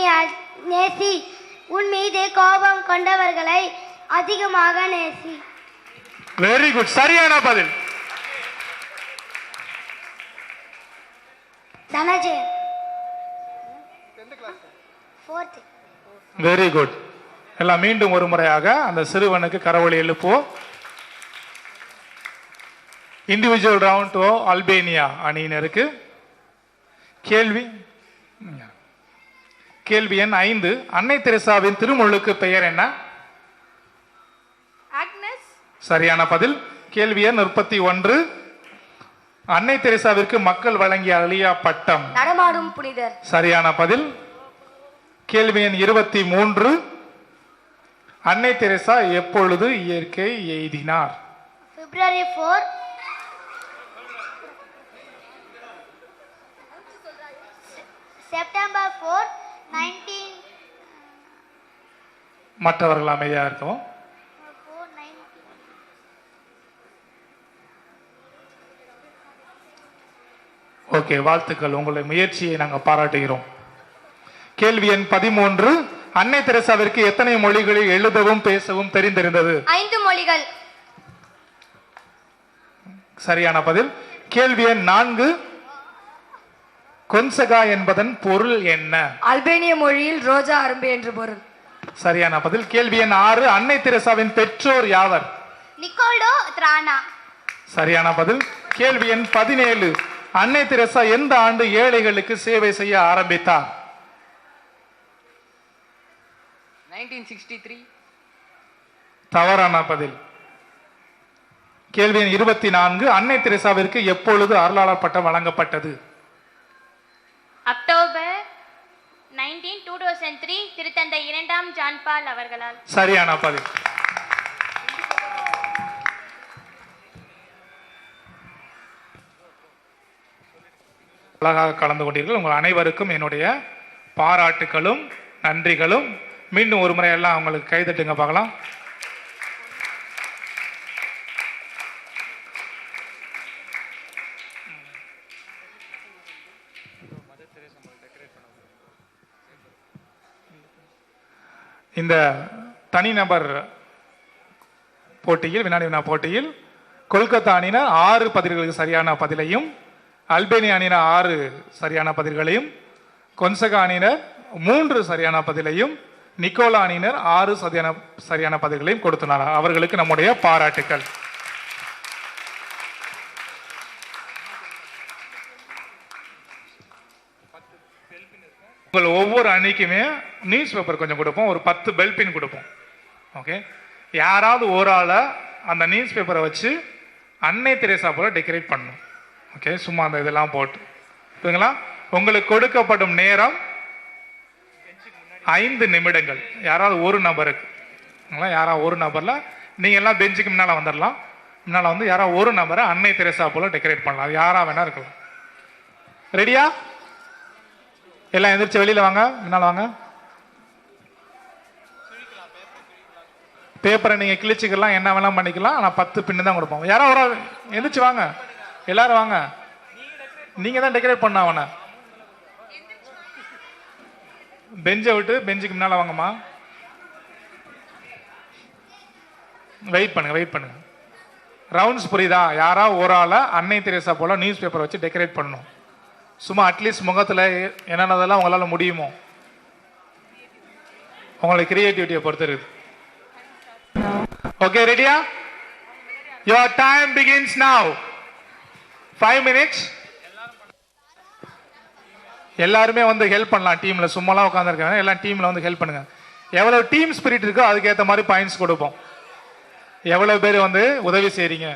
நேசி, உன் மீது கோபம் கொண்டவர்களை அதிகமாக நேசி. வெரி குட், சரியான பதில். தனஜெயன் 4th. Very good. எல்லாம் மீண்டும் ஒரு முறையாக அந்த சிறுவனுக்கு கரவொலி எழுப்புவோம். இண்டிவிஜுவல் ரவுண்ட் டு அல்பேனியா அணியினருக்கு கேள்வி எண் 5. அன்னை தெரசாவின் திருமுழுக்கு பெயர் என்ன? ஆக்னஸ். சரியான பதில். கேள்வி எண் 31. அன்னை தெரசாவிற்கு மக்கள் வழங்கிய அலியா பட்டம்? நடமாடும் புனிதர். சரியான பதில். கேள்வி எண் 23. அன்னை தெரசா எப்பொழுது இயற்கை எய்தினார்? February 4. September 4, 19. மற்றவர்கள் அமைதியா இருக்கவும். ஓகே, வாழ்த்துக்கள். உங்களுடைய முயற்சியை நாங்கள் பாராட்டுகிறோம். கேள்வி எண் 13. அன்னை தெரசாவிற்கு எத்தனை மொழிகளில் எழுதவும் பேசவும் தெரிந்திருந்தது? 5 மொழிகள். சரியான பதில். கேள்வி எண் 4. கொன்சகா என்பதன் பொருள் என்ன? அல்பேனிய மொழியில் ரோஜா அரும்பு என்று பொருள். சரியான பதில். கேள்வி எண் 6. அன்னை தெரசாவின் பெற்றோர் யாவர்? நிக்கோல்டோ த்ரானா. சரியான பதில். கேள்வி எண் 17. அன்னை தெரசா எந்த ஆண்டு ஏழைகளுக்கு சேவை செய்ய ஆரம்பித்தார்? 1963. தவறான பதில். கேள்வி எண் 24. அன்னை தெரசாவிற்கு எப்பொழுது அருளாளர் பட்டம் வழங்கப்பட்டது? அக்டோபர் 19, 2003 திருத்தந்தை 2ஆம் ஜான் பால் அவர்களால். சரியான பதில். அழகாக கலந்து கொண்டீர்கள். உங்கள் அனைவருக்கும் என்னுடைய பாராட்டுகளும் நன்றிகளும். மீண்டும் ஒரு முறை எல்லாம் உங்களுக்கு கைதட்டுங்க பார்க்கலாம். இந்த தனிநபர் போட்டியில், வினாடி வினா போட்டியில் கொல்கத்தா அணியினர் 6 பதில்களுக்கு சரியான பதிலையும், அல்பேனியா அணியினர் 6 சரியான பதில்களையும், கொன்சகா அணியினர் 3 சரியான பதிலையும், நிக்கோலா அணியினர் 6 சரியான பதில்களையும் கொடுத்துள்ளார். அவர்களுக்கு நம்முடைய பாராட்டுக்கள். உங்கள் ஒவ்வொரு அணிக்குமே நியூஸ் பேப்பர் கொஞ்சம் கொடுப்போம், ஒரு 10 பெல்பின் கொடுப்போம். ஓகே, யாராவது ஒரு ஆளை அந்த நியூஸ் பேப்பரை வச்சு அன்னை தெரசா போல டெக்கரேட் பண்ணணும். ஓகே, சும்மா அந்த இதெல்லாம் போட்டு சரிங்களா? உங்களுக்கு கொடுக்கப்படும் நேரம் 5 நிமிடங்கள். யாராவது ஒரு நபருக்கு, யாராவது ஒரு நபரில் நீங்கள் எல்லாம் பெஞ்சுக்கு முன்னால் வந்துடலாம். முன்னால் வந்து யாராவது ஒரு நபரை அன்னை தெரசா போல டெக்கரேட் பண்ணலாம். அது யாராக வேணா இருக்கலாம். ரெடியா? எல்லாம் எந்திரிச்சு வெளியில வாங்க, முன்னால் வாங்க. பேப்பரை நீங்க கிழிச்சுக்கலாம், என்ன வேணாலும் பண்ணிக்கலாம். ஆனால் 10 பின்னு தான் கொடுப்போம். யாரோ ஒரு எந்திரிச்சு வாங்க, எல்லாரும் வாங்க. நீங்க தான் டெக்கரேட் பண்ண அவனை. பெஞ்சை விட்டு பெஞ்சுக்கு முன்னால வாங்கம்மா. வெயிட் பண்ணுங்க, வெயிட் பண்ணுங்க. ரவுண்ட்ஸ் புரியுதா? யாரா ஒரு ஆளை அன்னை தெரசா போல நியூஸ் பேப்பர் வச்சு டெக்கரேட் பண்ணணும். சும்மா அட்லீஸ்ட் முகத்தில் என்னென்னதெல்லாம் உங்களால் முடியுமோ, உங்களுடைய கிரியேட்டிவிட்டியை பொறுத்து இருக்கு. ஓகே, ரெடியா? Your time begins now. 5 minutes. எல்லாருமே வந்து ஹெல்ப் பண்ணலாம். டீம்ல சும்மாலாம் உட்காந்துருக்காங்க, எல்லாம் டீம்ல வந்து ஹெல்ப் பண்ணுங்க. எவ்வளவு டீம் ஸ்பிரிட் இருக்கோ அதுக்கேற்ற மாதிரி பாயிண்ட்ஸ் கொடுப்போம். எவ்வளவு பேர் வந்து உதவி செய்றீங்க?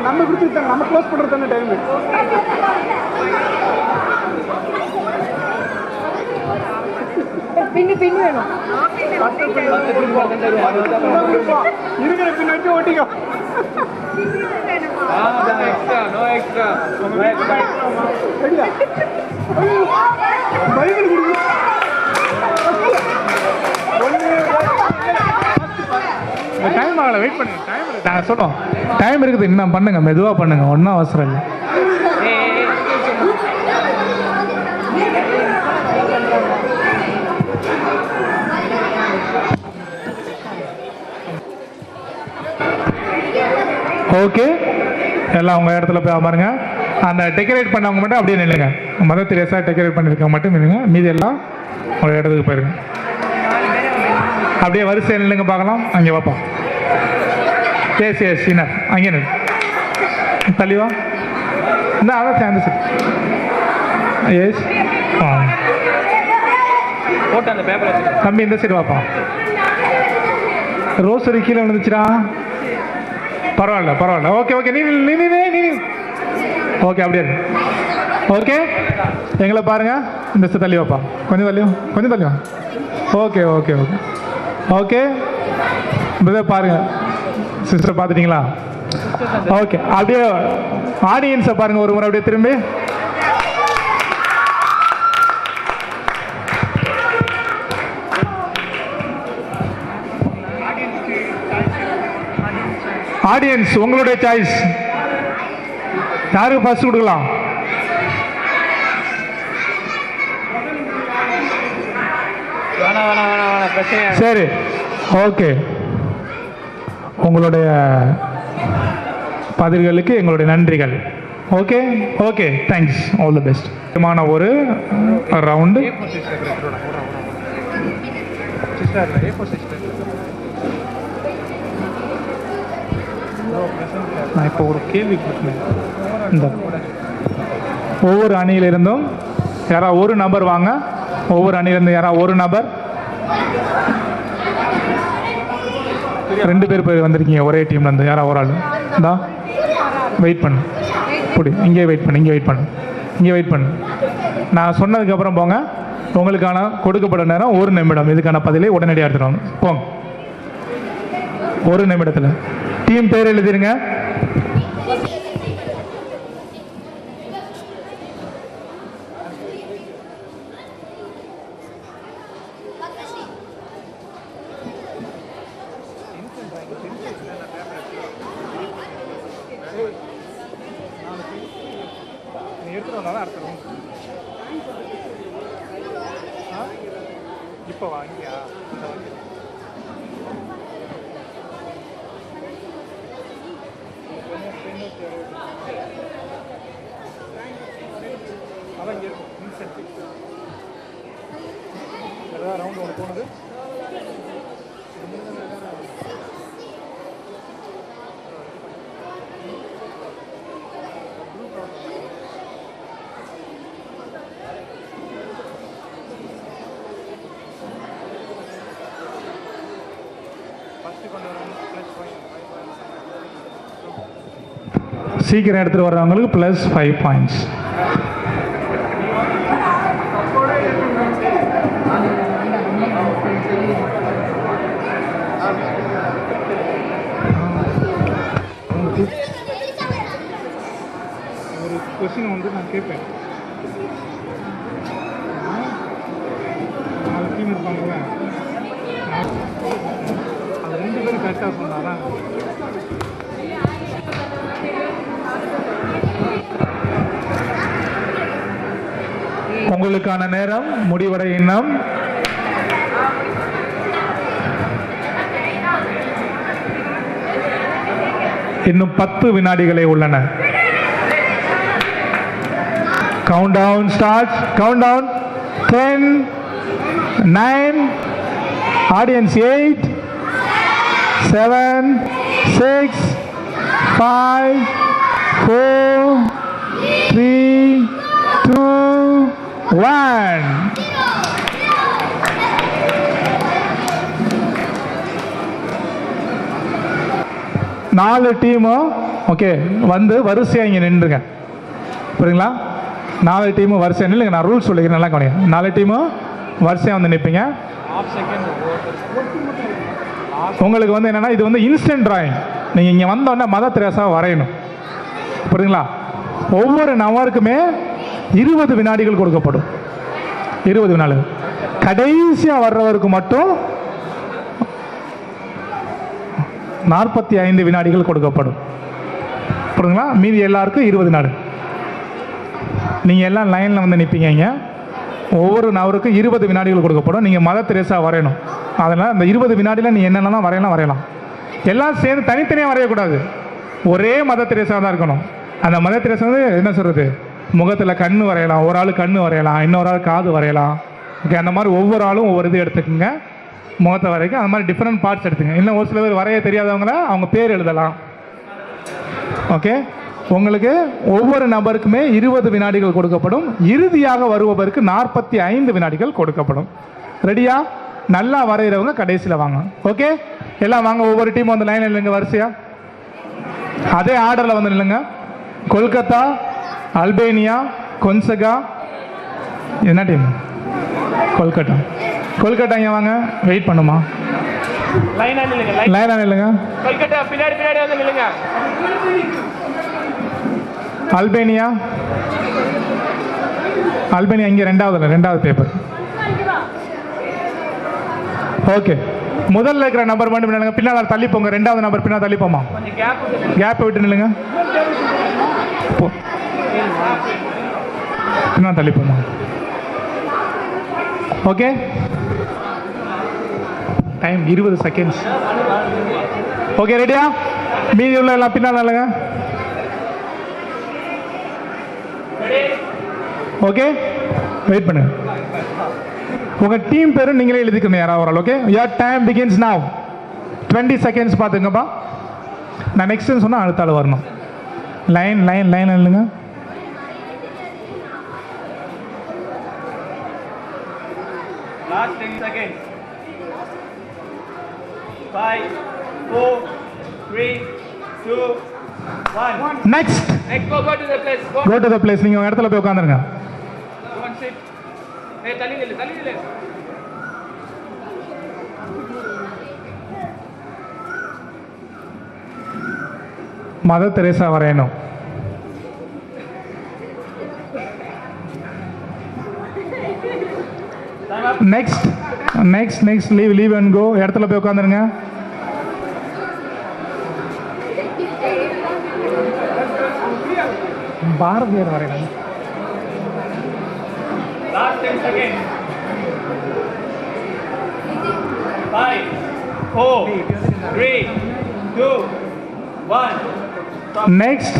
நம்ம கொடுத்துட்டாங்க, நம்ம க்ளோஸ் பண்றது தானே டைம். பின்னு பின்னு வேணும், இருக்கிற பின் வச்சு ஓட்டிக்கோ. பைபிள் கொடுக்கும். டைம் ஆகல, வெயிட் பண்ணுங்க. டைம் இருக்கு, நான் சொல்றோம். டைம் இருக்குது, இன்னும் பண்ணுங்க, மெதுவாக பண்ணுங்க, ஒன்றும் அவசரம் இல்லை. ஓகே, எல்லாம் உங்கள் இடத்துல போய் பாருங்க. அந்த டெக்கரேட் பண்ணவங்க மட்டும் அப்படியே நில்லுங்க. மதர் தெரேசா டெக்கரேட் பண்ணியிருக்கவங்க மட்டும் நில்லுங்க, மீதி எல்லாம் உங்கள் இடத்துக்கு போயிருங்க. அப்படியே வரிசை நில்லுங்க பார்க்கலாம். அங்கே பார்ப்போம். எஸ் எஸ் என்ன அங்கே நில், தள்ளிவா இந்த அதான் சேர்ந்து சார். எஸ் போட்டு அந்த பேப்பர் தம்பி இந்த சைடு வாப்பா. ரோசரி கீழே விழுந்துச்சுடா. பரவாயில்ல பரவாயில்ல. ஓகே ஓகே, நீ ஓகே அப்படியே ஓகே. எங்களை பாருங்க, இந்த தள்ளி வாப்பா, கொஞ்சம் தள்ளியும் கொஞ்சம் தள்ளியும். Okay okay okay okay, brother பாருங்க. சிஸ்டர் பார்த்துட்டீங்களா? ஓகே, அப்படியே ஆடியன்ஸை பாருங்க ஒரு முறை அப்படியே திரும்பி. ஆடியன்ஸ் உங்களுடைய சாய்ஸ், யாருக்கு ஃபர்ஸ்ட் கொடுக்கலாம்? சரி ஓகே, உங்களுடைய பதில்களுக்கு எங்களுடைய நன்றிகள். Okay okay, thanks, all the best. ஒரு ரவுண்டு நான் இப்போ ஒரு கேள்வி கேட்குறேன். இந்த ஒவ்வொரு அணியிலிருந்தும் யாராவது ஒரு நபர் வாங்க. ஒவ்வொரு அணியிலிருந்து யாராவது ஒரு நபர். 2 பேர் வந்திருக்கீங்க ஒரே டீம்ல இருந்து. யாராவது ஒரு ஆள் இந்தா வெயிட் பண்ணு, இப்படி இங்கே வெயிட் பண்ணு, இங்கே வெயிட் பண்ணு, இங்கே வெயிட் பண்ணு. நான் சொன்னதுக்கப்புறம் போங்க. உங்களுக்கான கொடுக்கப்பட்ட நேரம் 1 நிமிடம். இதுக்கான பதிலை உடனடியாக எடுத்துருவாங்க. போங்க, 1 நிமிடத்தில். டீம் பேர் எழுதிருங்க. இப்போ வாங்கியா அதான் இங்கே இருக்கும். ஏதாவது ரவுண்ட் ஒன்று போனது. சீக்கிரம் எடுத்துகிட்டு வர்றவங்களுக்கு +5 பாயிண்ட்ஸ். ஒரு கொஸ்டின் வந்து நான் கேட்பேன். 4 டீம் இருப்பாங்கல்ல, அது 2 பேரும் கரெக்டாக சொன்னாதான். உங்களுக்கான நேரம் முடிவடை இன்னும் இன்னும் 10 வினாடிகளே உள்ளன. Countdown starts. Countdown 10 9 audience 8 7 6 5 4 3 2 1. நாலு டீமும் ஓகே வந்து வரிசையாக இங்கே நின்றுங்க. புரியுங்களா? 4 டீமும் வரிசையாக நில்லுங்க. நான் ரூல்ஸ் சொல்லிக்கிறேன், நல்லா கவனிங்க. 4 டீமும் வரிசையாக வந்து நிற்பீங்க. உங்களுக்கு வந்து என்னென்னா, இது வந்து இன்ஸ்டன்ட் டிராயிங். நீங்கள் இங்கே வந்தோடனே மதர் தெரேசா வரையணும். புரியுங்களா? ஒவ்வொரு நபருக்குமே 20 வினாடிகள் கொடுக்கப்படும். 20 வினாடிகள். கடைசியாக வர்றவருக்கு மட்டும் 45 வினாடிகள் கொடுக்கப்படும். புரியுதுங்களா? மீதி எல்லாருக்கும் 20 வினாடி. நீங்கள் எல்லாம் லைனில் வந்து நிற்பீங்க. ஒவ்வொரு நபருக்கும் 20 வினாடிகள் கொடுக்கப்படும். நீங்கள் மதர் தெரேசா வரையணும். அதனால் அந்த 20 வினாடியில் நீ என்னென்னலாம் வரையலாம். எல்லாம் சேர்ந்து தனித்தனியாக வரையக்கூடாது. ஒரே மதர் தெரேசா தான் இருக்கணும். அந்த மதர் தெரேசா வந்து என்ன சொல்கிறது, முகத்தில் கண் வரையலாம், ஒரு ஆள் கண் வரையலாம், இன்னொரு ஆள் காது வரையலாம். ஓகே, அந்த மாதிரி ஒவ்வொரு ஆளும் ஒவ்வொரு இது எடுத்துக்கோங்க. முகத்தை வரைக்கும் அந்த மாதிரி டிஃப்ரெண்ட் பார்ட்ஸ் எடுத்துங்க. இன்னும் ஒரு சில பேர் வரைய தெரியாதவங்கள அவங்க பேர் எழுதலாம். ஓகே, உங்களுக்கு ஒவ்வொரு நபருக்குமே 20 வினாடிகள் கொடுக்கப்படும். இறுதியாக வருபவருக்கு 45 வினாடிகள் கொடுக்கப்படும். ரெடியா? நல்லா வரைகிறவங்க கடைசியில் வாங்க. ஓகே, எல்லாம் வாங்க. ஒவ்வொரு டீம் வந்து லைன் இல்லைங்க, வரிசையா அதே ஆர்டரில் வந்து இல்லைங்க. கொல்கத்தா, அல்பேனியா, கொன்சகா. என்ன டீம்? கொல்கட்டா. கொல்கட்டா இங்கே வாங்க. வெயிட் பண்ணுமா? லைனா இல்லைங்க. கொல்கட்டா பின்னாடி வந்து நில்லுங்க. அல்பேனியா இங்கே ரெண்டாவது பேப்பர். ஓகே, முதல்ல இருக்கிற நம்பர் மட்டும் நில்லுங்க. பின்னால் தள்ளி போங்க. ரெண்டாவது நம்பர் பின்னால் தள்ளி போமா. கேப்பை விட்டு நில்லுங்க. பின்னால் தள்ளி போமா. Okay, time 20 seconds. ஓகே, ரெடியா? மீதி உள்ள எல்லாம் பின்னால் இல்லைங்க. ஓகே, வெயிட் பண்ணுங்க. உங்க டீம் பேரும் நீங்களே எழுதிக்கணும் யாராவது ஒரு ஆள். Okay, your time begins now. 20 seconds பார்த்துங்கப்பா. நான் நெக்ஸ்ட் சொன்னா அடுத்த ஆள் வரணும். லைன் இல்லைங்க. Last 10 seconds. 5, 4, 3, 2, 1. Next. Go to the place. Go to the place. நீங்க உங்க இடத்துல போய் உட்கார்ந்துருங்க. Go and sit. Hey, தள்ளி நில்லு. மதர் தெரேசா வரையணும். நெக்ஸ்ட் லீவ் அண்ட் கோ. இடத்துல போய் உட்காந்துருங்க. பாரதியார் வரையணும். Last 10 seconds. 5, 4, 3, 2, 1. நெக்ஸ்ட்,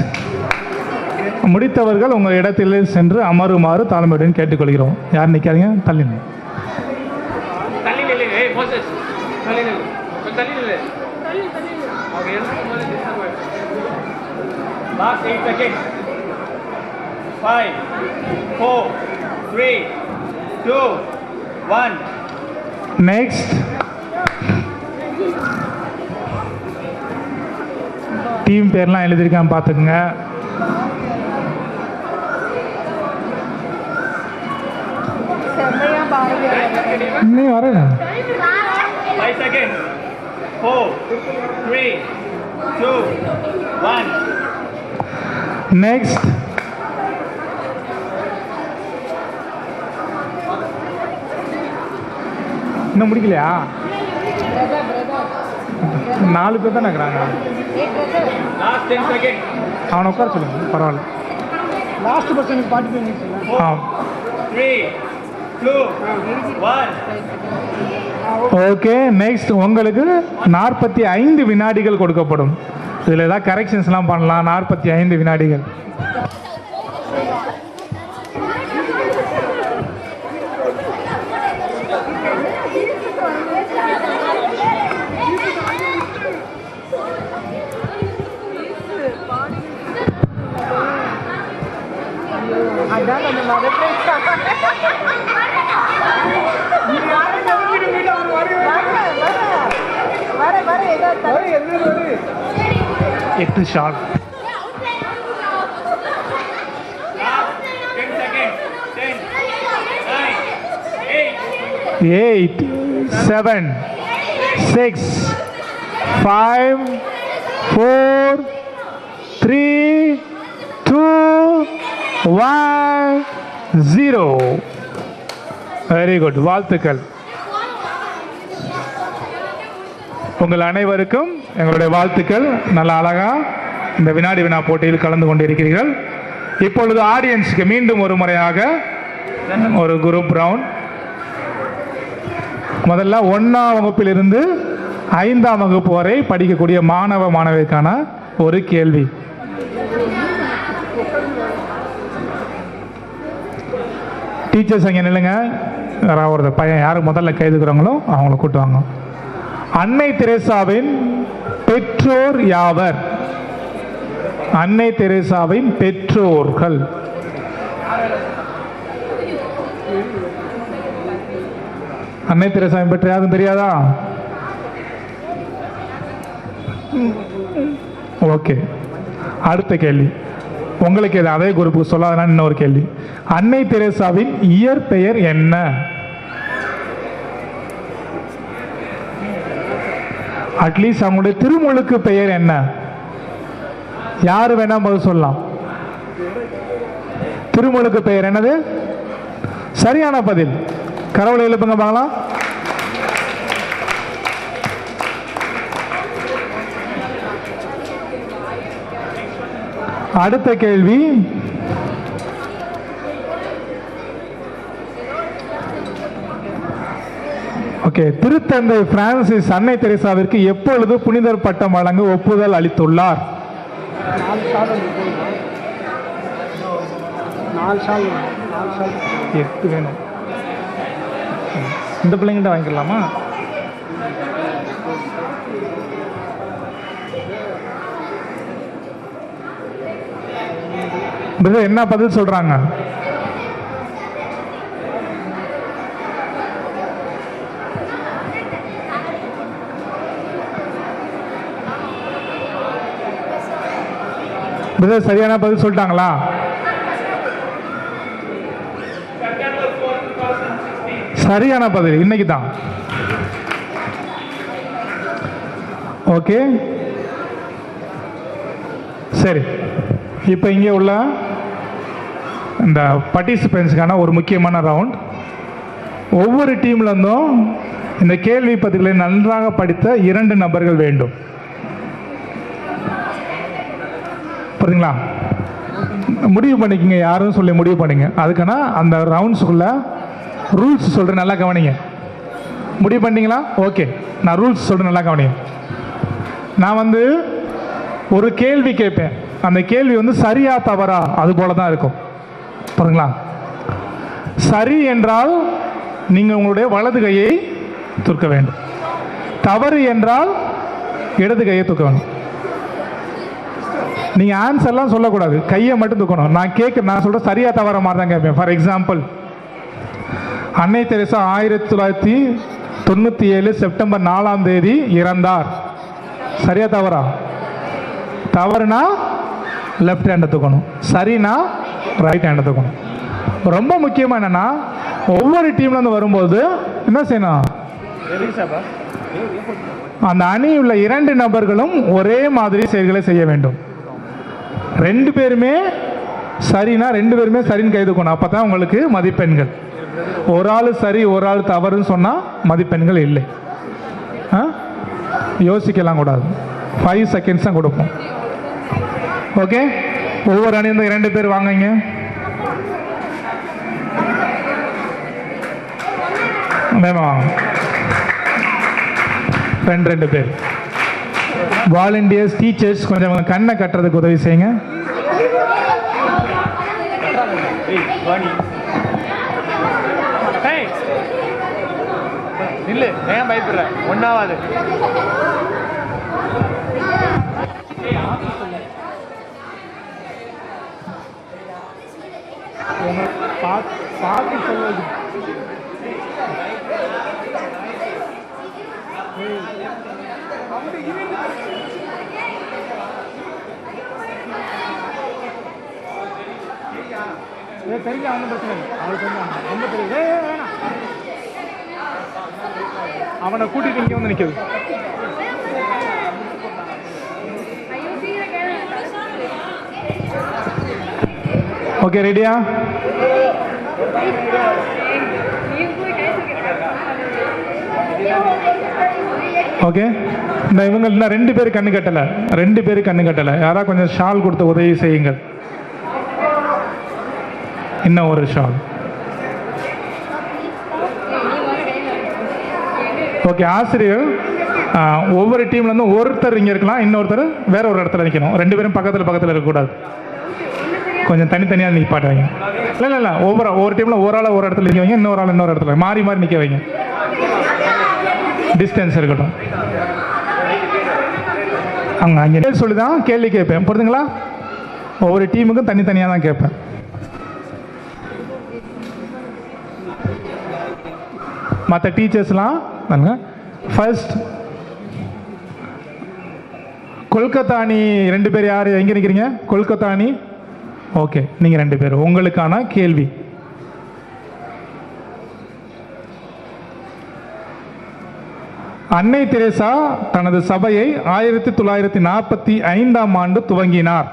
முடித்தவர்கள் உங்கள் இடத்தில் சென்று அமருமாறு தாழ்மையுடன் கேட்டுக்கொள்கிறோம். யார் நிற்காதீங்க, தள்ளி நில்லுங்க. Hey, Moses. தள்ளி நில்லு. அவங்க எழுந்து போது டிஸ்டர்ப் ஆயிடும். Last 8 seconds. 5, 4, 3, 2, 1. நெக்ஸ்ட், டீம் பேர்லாம் எழுதியிருக்கான் பார்த்துக்குங்க. நீ வரேன். 5 seconds. 4, 3, 2, 1. நெக்ஸ்ட், இன்னும் முடிக்கலையா? 4 பேர் தான் இருக்கிறாங்க. Last 10 seconds. அவனை உட்கார சொல்லுங்க, பரவாயில்ல. லாஸ்ட் பர்சனுக்கு 45 மினிட்ஸ். 3, 2, 1. ஓகே, நெக்ஸ்ட் உங்களுக்கு 45 வினாடிகள் கொடுக்கப்படும். இதில் ஏதாவது கரெக்ஷன்ஸ்லாம் பண்ணலாம். 45 வினாடிகள். எட்டு ஷாட். 10 seconds. 10, 9, 8, 7, 6, 5, 4, 3, 2, 1, 0. வெரி குட், வாழ்த்துக்கள். உங்கள் அனைவருக்கும் எங்களுடைய வாழ்த்துக்கள். நல்ல அழகா இந்த வினாடி வினா போட்டியில் கலந்து கொண்டிருக்கிறீர்கள். இப்பொழுது ஆடியன்ஸுக்கு மீண்டும் ஒரு முறையாக ஒரு குரூப் ரவுண்ட். முதல்ல 1ஆம் வகுப்பிலிருந்து 5ஆம் வகுப்பு வரை படிக்கக்கூடிய மாணவ மாணவிக்கான ஒரு கேள்வி. டீச்சர்ஸ் அங்கே நில்லுங்க. யாராவது ஒரு பையன் யார் முதல்ல கைதுக்குறாங்களோ அவங்கள கூட்டுவாங்க. அன்னை தெரேசாவின் பெற்றோர் யாவர்? அன்னை தெரேசாவின் பெற்றோர்கள். அன்னை தெரேசாவின் பெற்றோர் யாரும் தெரியாதா? ஓகே, அடுத்த கேள்வி உங்களுக்கு அதே குரூப்புக்கு சொல்லாதான் இன்னொரு கேள்வி. அன்னை தெரேசாவின் இயற்பெயர் என்ன? அட்லீஸ்ட் அவங்களுடைய திருமுழுக்கு பெயர் என்ன? யாரு வேணா பதில் சொல்லலாம். திருமுழுக்கு பெயர் என்னது? சரியான பதில். கரவலை எழுப்புங்க பார்க்கலாம். அடுத்த கேள்வி, ஓகே, திருத்தந்தை பிரான்சிஸ் அன்னை தெரேசாவிற்கு எப்பொழுது புனிதர் பட்டம் வழங்க ஒப்புதல் அளித்துள்ளார்? 8 வேணும். இந்த பிள்ளைங்கிட்ட வாங்கிக்கலாமா? என்ன பதில் சொல்றாங்க? சரியான பதில் சொல்லிட்டாங்களா? சரியான பதில் இன்னைக்கு தான். ஓகே, சரி. இப்போ இங்கே உள்ள இந்த பார்ட்டிசிபென்ட்ஸுக்கான ஒரு முக்கியமான ரவுண்ட். ஒவ்வொரு டீம்லேருந்தும் இந்த கேள்வி பதில்களை நன்றாக படித்த 2 நபர்கள் வேண்டும். புரியுங்களா? முடிவு பண்ணிக்கங்க, யாரும் சொல்லி முடிவு பண்ணிங்க. அதுக்கான அந்த ரவுண்ட்ஸுக்குள்ள ரூல்ஸ் சொல்கிறேன், நல்லா கவனிங்க. முடிவு பண்ணிட்டீங்களா? ஓகே, நான் ரூல்ஸ் சொல்கிறேன், நல்லா கவனிங்க. நான் ஒரு கேள்வி கேட்பேன். அந்த கேள்வி சரியா தவறா அது போல தான் இருக்கும். பாருங்களா? சரி என்றால் நீங்கள் உங்களுடைய வலது கையை தூக்க வேண்டும். தவறு என்றால் இடது கையை தூக்க வேண்டும். நீங்கள் ஆன்சர்லாம் சொல்லக்கூடாது, கையை மட்டும் தூக்கணும். நான் சொல்கிறேன் சரியா தவற மாதிரி தான் கேட்பேன். ஃபார் எக்ஸாம்பிள், அன்னை தெரேசா 1997 செப்டம்பர் 4ஆம் தேதி இறந்தார். சரியா தவறா? தவறுனா லெஃப்ட் ஹேண்டை தூக்கணும், சரினா ரைட் ஹேண்டை தூக்கணும். ரொம்ப முக்கியமாக என்னன்னா, ஒவ்வொரு டீம்லேருந்து வரும்போது என்ன செய்யணும்? அந்த அணியுள்ள 2 நபர்களும் ஒரே மாதிரி செயல்களை செய்ய வேண்டும். 2 பேருமே சரினா 2 பேருமே சரின்னு கை தூக்கணும். அப்போ தான் உங்களுக்கு மதிப்பெண்கள். ஒரு ஆள் சரி ஒரு ஆள் தவறுன்னு சொன்னால் மதிப்பெண்கள் இல்லை. யோசிக்கலாம் கூடாது. 5 செகண்ட்ஸ் தான் கொடுப்போம். ஓகே, ஒவ்வொரு அணியும் 2 பேர் வாங்க. வாங்க 2 பேர். வாலண்டியர்ஸ், டீச்சர்ஸ் கொஞ்சம் கண்ணை கட்டுறதுக்கு உதவி செய்யுங்க. இல்லை, ஏன் பயப்படுற? ஒன்னாவது பார்த்து சொல்லுவது. தெரிஞ்ச ஒன்றும் பிரச்சனை இல்லை. அவனுக்கு ரொம்ப தெரியுது. வேணாம், அவனை கூட்டிட்டு இங்கே வந்து நிற்குது. ஓகே, ரெடியா? ஓகே, இந்த இவங்க இன்னும் 2 பேர் கண்ணு கட்டலை, 2 பேர் கண்ணு கட்டலை. யாராவது கொஞ்சம் ஷால் கொடுத்து உதவி செய்யுங்கள். இன்னும் ஒரு ஷால். ஓகே, ஆசிரியர் ஒவ்வொரு டீம்லேருந்து ஒருத்தர் இங்கே இருக்கலாம், இன்னொருத்தர் வேற ஒரு இடத்துல நிற்கணும். 2 பேரும் பக்கத்தில் இருக்கக்கூடாது, கொஞ்சம் தனித்தனியாக நிற்பாட்டு வைங்க. இல்லை ஒவ்வொரு டீமில் ஒரு ஆள் ஒரு இடத்துல நிற்க வைங்க, இன்னொரு ஆள் இன்னொரு இடத்துல மாறி நிற்க வைங்க. டிஸ்டன்ஸ் இருக்கட்டும். அங்கே சொல்லி தான் கேள்வி கேட்பேன், புரியுதுங்களா? ஒவ்வொரு டீமுக்கும் தனித்தனியாக தான் கேட்பேன். மற்ற டீச்சர்ஸ்லாம் ஃபர்ஸ்ட் கொல்கத்தா அணி 2 பேர் யார் எங்கே நிற்கிறீங்க? கொல்கத்தா அணி. ஓகே, நீங்கள் 2 பேர். உங்களுக்கான கேள்வி, அன்னை தெரேசா தனது சபையை 1945ஆம் ஆண்டு துவங்கினார்.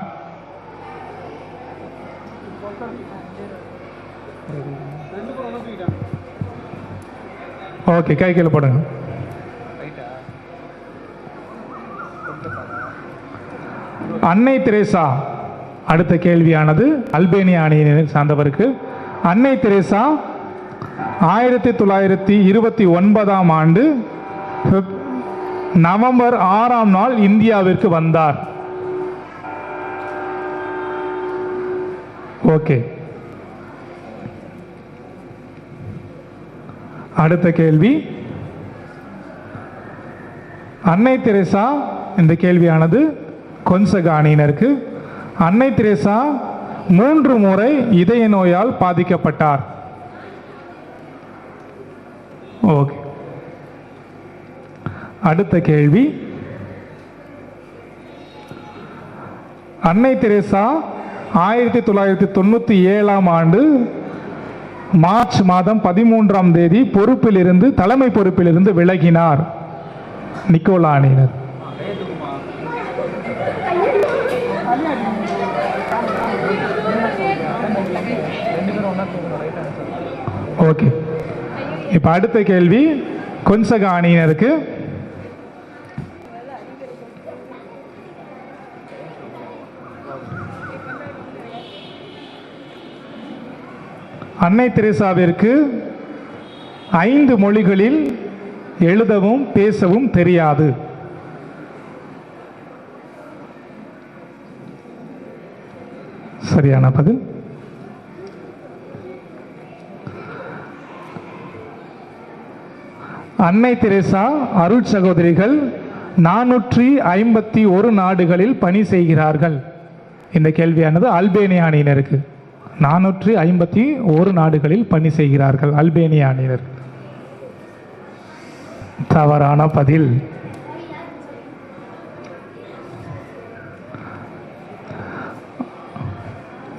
ஓகே, கை கீழே போடுங்க. அன்னை தெரேசா, அடுத்த கேள்வியானது அல்பேனியா அணியினை சார்ந்தவருக்கு. அன்னை தெரேசா 1929ஆம் ஆண்டு நவம்பர் 6ஆம் நாள் இந்தியாவிற்கு வந்தார். ஓகே, அடுத்த கேள்வி அன்னை தெரேசா. இந்த கேள்வியானது கொன்சகா அணியினருக்கு. அன்னை தெரேசா 3 முறை இதய நோயால் பாதிக்கப்பட்டார். ஓகே, அடுத்த கேள்வி அன்னை தெரேசா 1997ஆம் ஆண்டு மார்ச் மாதம் 13ஆம் தேதி தலைமை பொறுப்பிலிருந்து விலகினார். நிக்கோலா அணியினர். ஓகே, இப்ப அடுத்த கேள்வி கொன்சகா அணியினருக்கு. அன்னை தெரேசாவிற்கு 5 மொழிகளில் எழுதவும் பேசவும் தெரியாது. சரியான பதில். அன்னை தெரேசா அருட் சகோதரிகள் 451 நாடுகளில் பணி செய்கிறார்கள். இந்த கேள்வியானது அல்பேனியா அணியினருக்கு. 451 நாடுகளில் பணி செய்கிறார்கள் அல்பேனியா அணியினர். தவறான பதில்.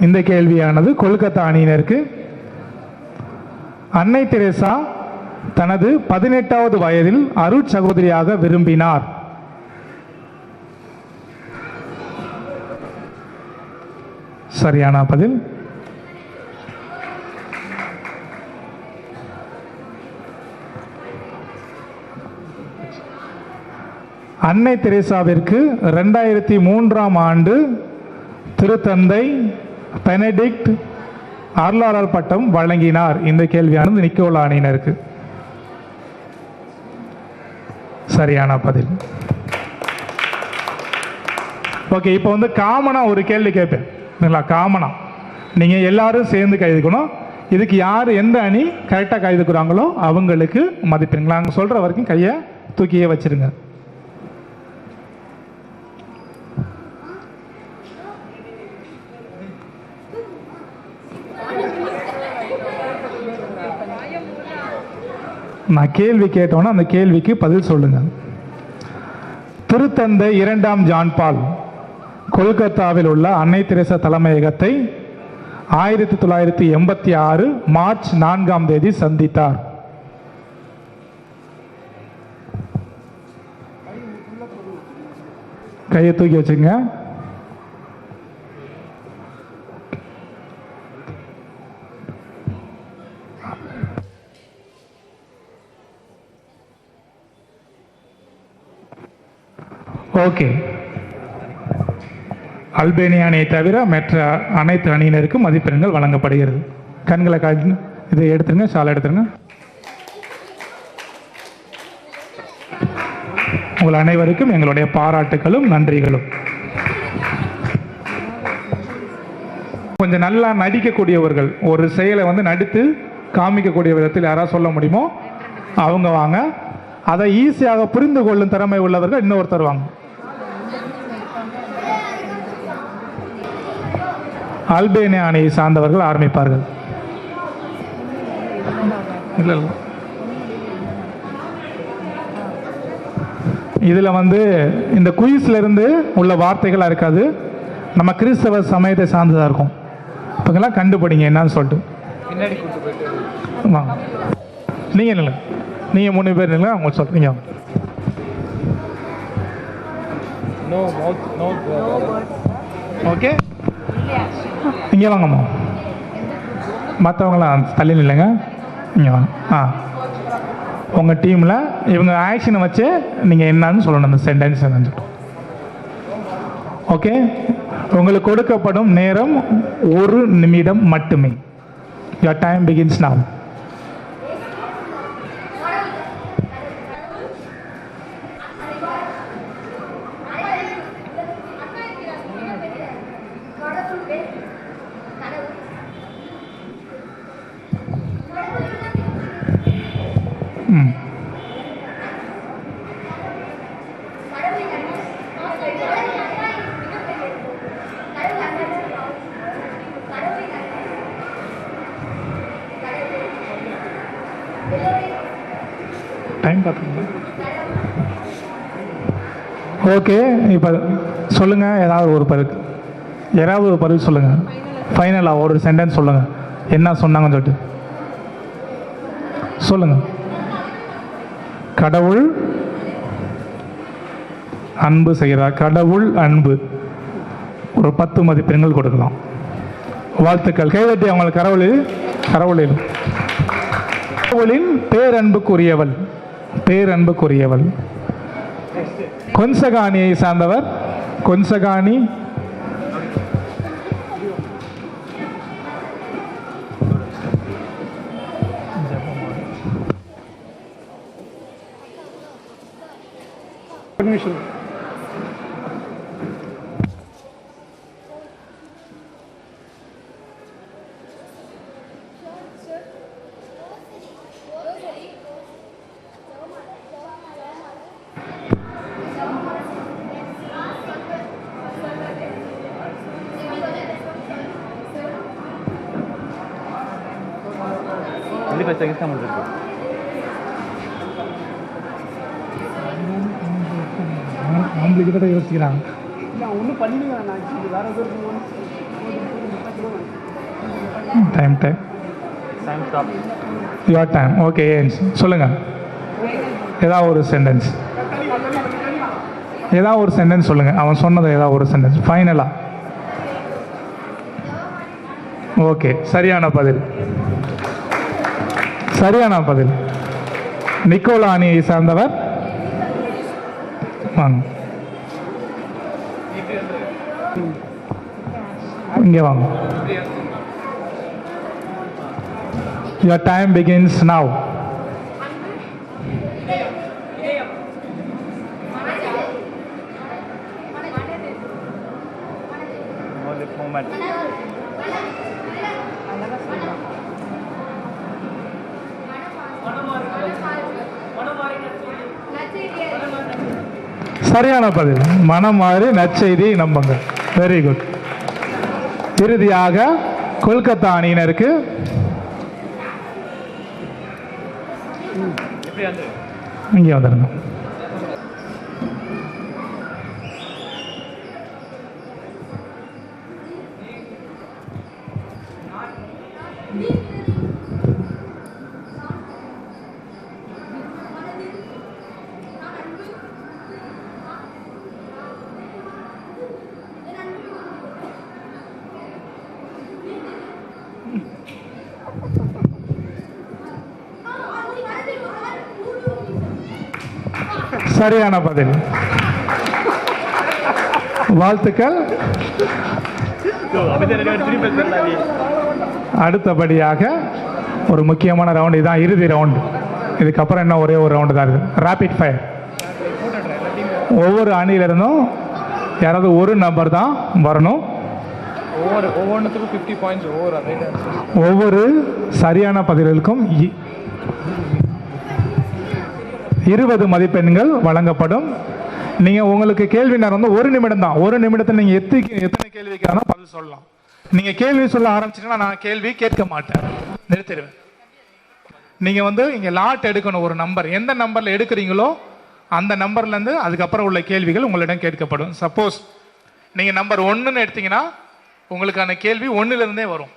இந்த கேள்வியானது கொல்கத்தா அணியினருக்கு. அன்னை தெரேசா தனது 18வது வயதில் அருட் சகோதரியாக விரும்பினார். சரியான பதில். அன்னை தெரேசாவிற்கு 2003ஆம் ஆண்டு திருத்தந்தை பெனடிக்ட் அருளாளர் பட்டம் வழங்கினார். இந்த கேள்வியானது நிக்கோலா அணியினருக்கு. சரியான பதில். ஓகே, இப்போ காமனா ஒரு கேள்வி கேட்பேன். காமனா நீங்க எல்லாரும் சேர்ந்து கைதுக்கணும். இதுக்கு யார் எந்த அணி கரெக்டாக கைதுக்குறாங்களோ அவங்களுக்கு மதிப்பெண்களா அங்கே சொல்ற வரைக்கும் கையை தூக்கியே வச்சிருங்க. நான் கேள்வி கேட்டோன்னா அந்த கேள்விக்கு பதில் சொல்லுங்க. திருத்தந்தை 2ஆம் ஜான் பால் கொல்கத்தாவில் உள்ள அன்னை தெரேசா தலைமையகத்தை 1986 மார்ச் 4ஆம் தேதி சந்தித்தார். கையை தூக்கி வச்சுங்க. ஓகே. அல்பேனியா அணியை தவிர மற்ற அனைத்து அணியினருக்கும் மதிப்பெண்கள் வழங்கப்படுகிறது. கண்களை காட்டி இதை எடுத்துருங்க, ஷால் எடுத்துருங்க. உங்கள் அனைவருக்கும் எங்களுடைய பாராட்டுகளும் நன்றிகளும். கொஞ்சம் நல்லா நடிக்கக்கூடியவர்கள், ஒரு செயலை நடித்து காமிக்கக்கூடிய விதத்தில் யாராவது சொல்ல முடியுமோ அவங்க வாங்க. அதை ஈஸியாக புரிந்து கொள்ளும் திறமை உள்ளவர்கள் இன்னொருத்தர் வாங்க. அல்பேனியா அணியை சார்ந்தவர்கள் ஆரம்பிப்பார்கள். இல்லை இல்லை, இதில் இந்த குயிஸ்ல இருந்து உள்ள வார்த்தைகளாக இருக்காது, நம்ம கிறிஸ்தவ சமயத்தை சார்ந்ததாக இருக்கும். இப்போங்கெல்லாம் கண்டுபிடிங்க என்னன்னு சொல்லிட்டு. வாங்க, நீங்கள் இல்லை, நீங்கள் 3 பேர் இல்லை, அவங்க சொல்கிறீங்க. ஓகே, இங்கே வாங்கம்மா. மற்றவங்களாம் தள்ளி இல்லைங்க, இங்கே வாங்க. உங்கள் டீமில் இவங்க ஆக்ஷனை வச்சு நீங்கள் என்னன்னு சொல்லணும், அந்த சென்டென்ஸ் என்னன்னு சொல்லிட்டு. ஓகே, உங்களுக்கு கொடுக்கப்படும் நேரம் 1 நிமிடம் மட்டுமே. Your time begins now. Time பார்த்துங்க. ஓகே, இப்போ சொல்லுங்கள், ஏதாவது ஒரு பதில் சொல்லுங்கள். ஃபைனலாக ஒரு சென்டென்ஸ் சொல்லுங்கள், என்ன சொன்னாங்கன்னு சொல்லிட்டு சொல்லுங்கள். கடவுள் அன்பு செய்கிறார். கடவுள் அன்பு. ஒரு 10 மதிப்பெண்கள் கொடுக்கலாம். வாழ்த்துக்கள். கைதட்டி அவங்களுக்கு. கடவுளின் பேரன்புக்குரியவள். கொன்சகானியை சார்ந்தவர். கொன்சகானி யோசிக்கிறாங்க. ஓகே, சொல்லுங்க. ஏதாவது ஒரு சென்டென்ஸ் சொல்லுங்க. அவன் சொன்னது ஏதாவது ஒரு சென்டென்ஸ் ஃபைனலா. ஓகே, சரியான பதில். நிக்கோலா அணியை சார்ந்தவர் வாங்க, இங்கே வாங்க. Your time begins now. சரியான பதில். மனம் மாறி நற்செய்தியை நம்புங்க. Very good. இறுதியாக கொல்கத்தா அணியினருக்கு இங்கே வந்துடுங்க. சரியான பதில். வாழ்த்துக்கள். அடுத்தபடியாக ஒரு முக்கியமான ரவுண்ட், இதுதான் இறுதி ரவுண்டு. இதுக்கப்புறம் இன்னும் ஒரே ஒரு ரவுண்டு தான் இருக்குது, ரேபிட் ஃபயர். ஒவ்வொரு அணியிலிருந்தும் யாராவது ஒரு நபர் தான் வரணும். ஒவ்வொன்றுத்துக்கும் 50 பாயிண்ட்ஸ் ஒவ்வொரு சரியான பதில்களுக்கும் 20 மதிப்பெண்கள் வழங்கப்படும். நீங்கள் உங்களுக்கு கேள்வி நேரம் வந்து 1 நிமிடம் தான். 1 நிமிடத்தில் நீங்கள் எத்தனை கேள்விக்கான பதில் சொல்லலாம். நீங்கள் கேள்வி சொல்ல ஆரம்பிச்சிங்கன்னா நான் கேள்வி கேட்க மாட்டேன், நிறுத்திடுவேன். நீங்கள் வந்து இங்கே லாட் எடுக்கணும். ஒரு நம்பர் எந்த நம்பரில் எடுக்கிறீங்களோ அந்த நம்பர்லேருந்து அதுக்கப்புறம் உள்ள கேள்விகள் உங்களிடம் கேட்கப்படும். சப்போஸ் நீங்கள் நம்பர் 1ன்னு எடுத்தீங்கன்னா உங்களுக்கான கேள்வி 1லேருந்தே வரும்,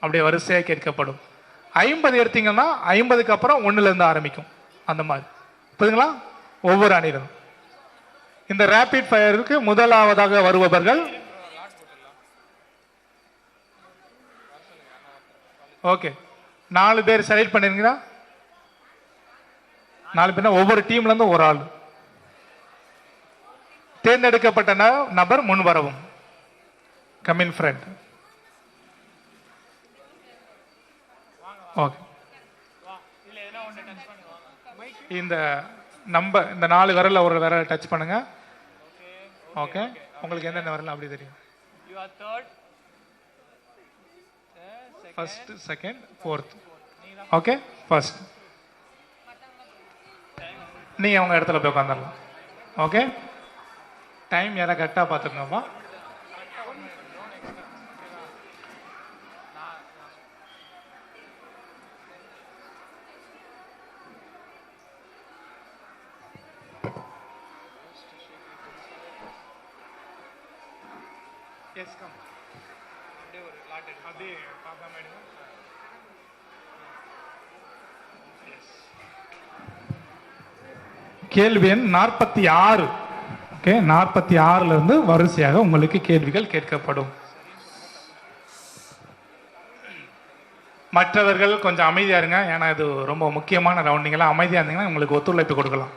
அப்படியே வரிசையாக கேட்கப்படும். 50 எடுத்தீங்கன்னா 50க்கு அப்புறம் 1லேருந்து ஆரம்பிக்கும். அந்த மாதிரி புரியுதுங்களா? ஒவ்வொரு அணியிலும். இந்த ரேபிட் ஃபயருக்கு முதலாவதாக வருபவர்கள், ஓகே, 4 பேர் செலக்ட் பண்ணிருங்களா? 4 பேர்னா ஒவ்வொரு டீம்ல இருந்து ஒரு ஆள். தேர்ந்தெடுக்கப்பட்ட நபர் முன் வரவும். Come in front. ஓகே, இந்த நம்பர், இந்த 4 விரல்ல ஒரு விரலை டச் பண்ணுங்க. ஓகே, உங்களுக்கு எந்தெந்த விரல் அப்படி தெரியும்? First, second, fourth. Okay, first நீங்க உங்க இடத்துல போய் உட்காந்துடலாம். ஓகே, டைம் யாரா கரெக்டா பார்த்துக்கோங்கப்பா. Yes come. அப்படியே ஒரு லாட் எடுத்து அப்படியே பார்க்காம எடுங்க. கேள்வி எண் 46. ஓகே, 46ல இருந்து வரிசையாக உங்களுக்கு கேள்விகள் கேட்கப்படும். மற்றவர்கள் கொஞ்சம் அமைதியா இருங்க, ஏன்னா இது ரொம்ப முக்கியமான ரவுண்ட். நீங்களாம் அமைதியா இருந்தீங்கன்னா உங்களுக்கு ஒத்துழைப்பு கொடுக்கலாம்.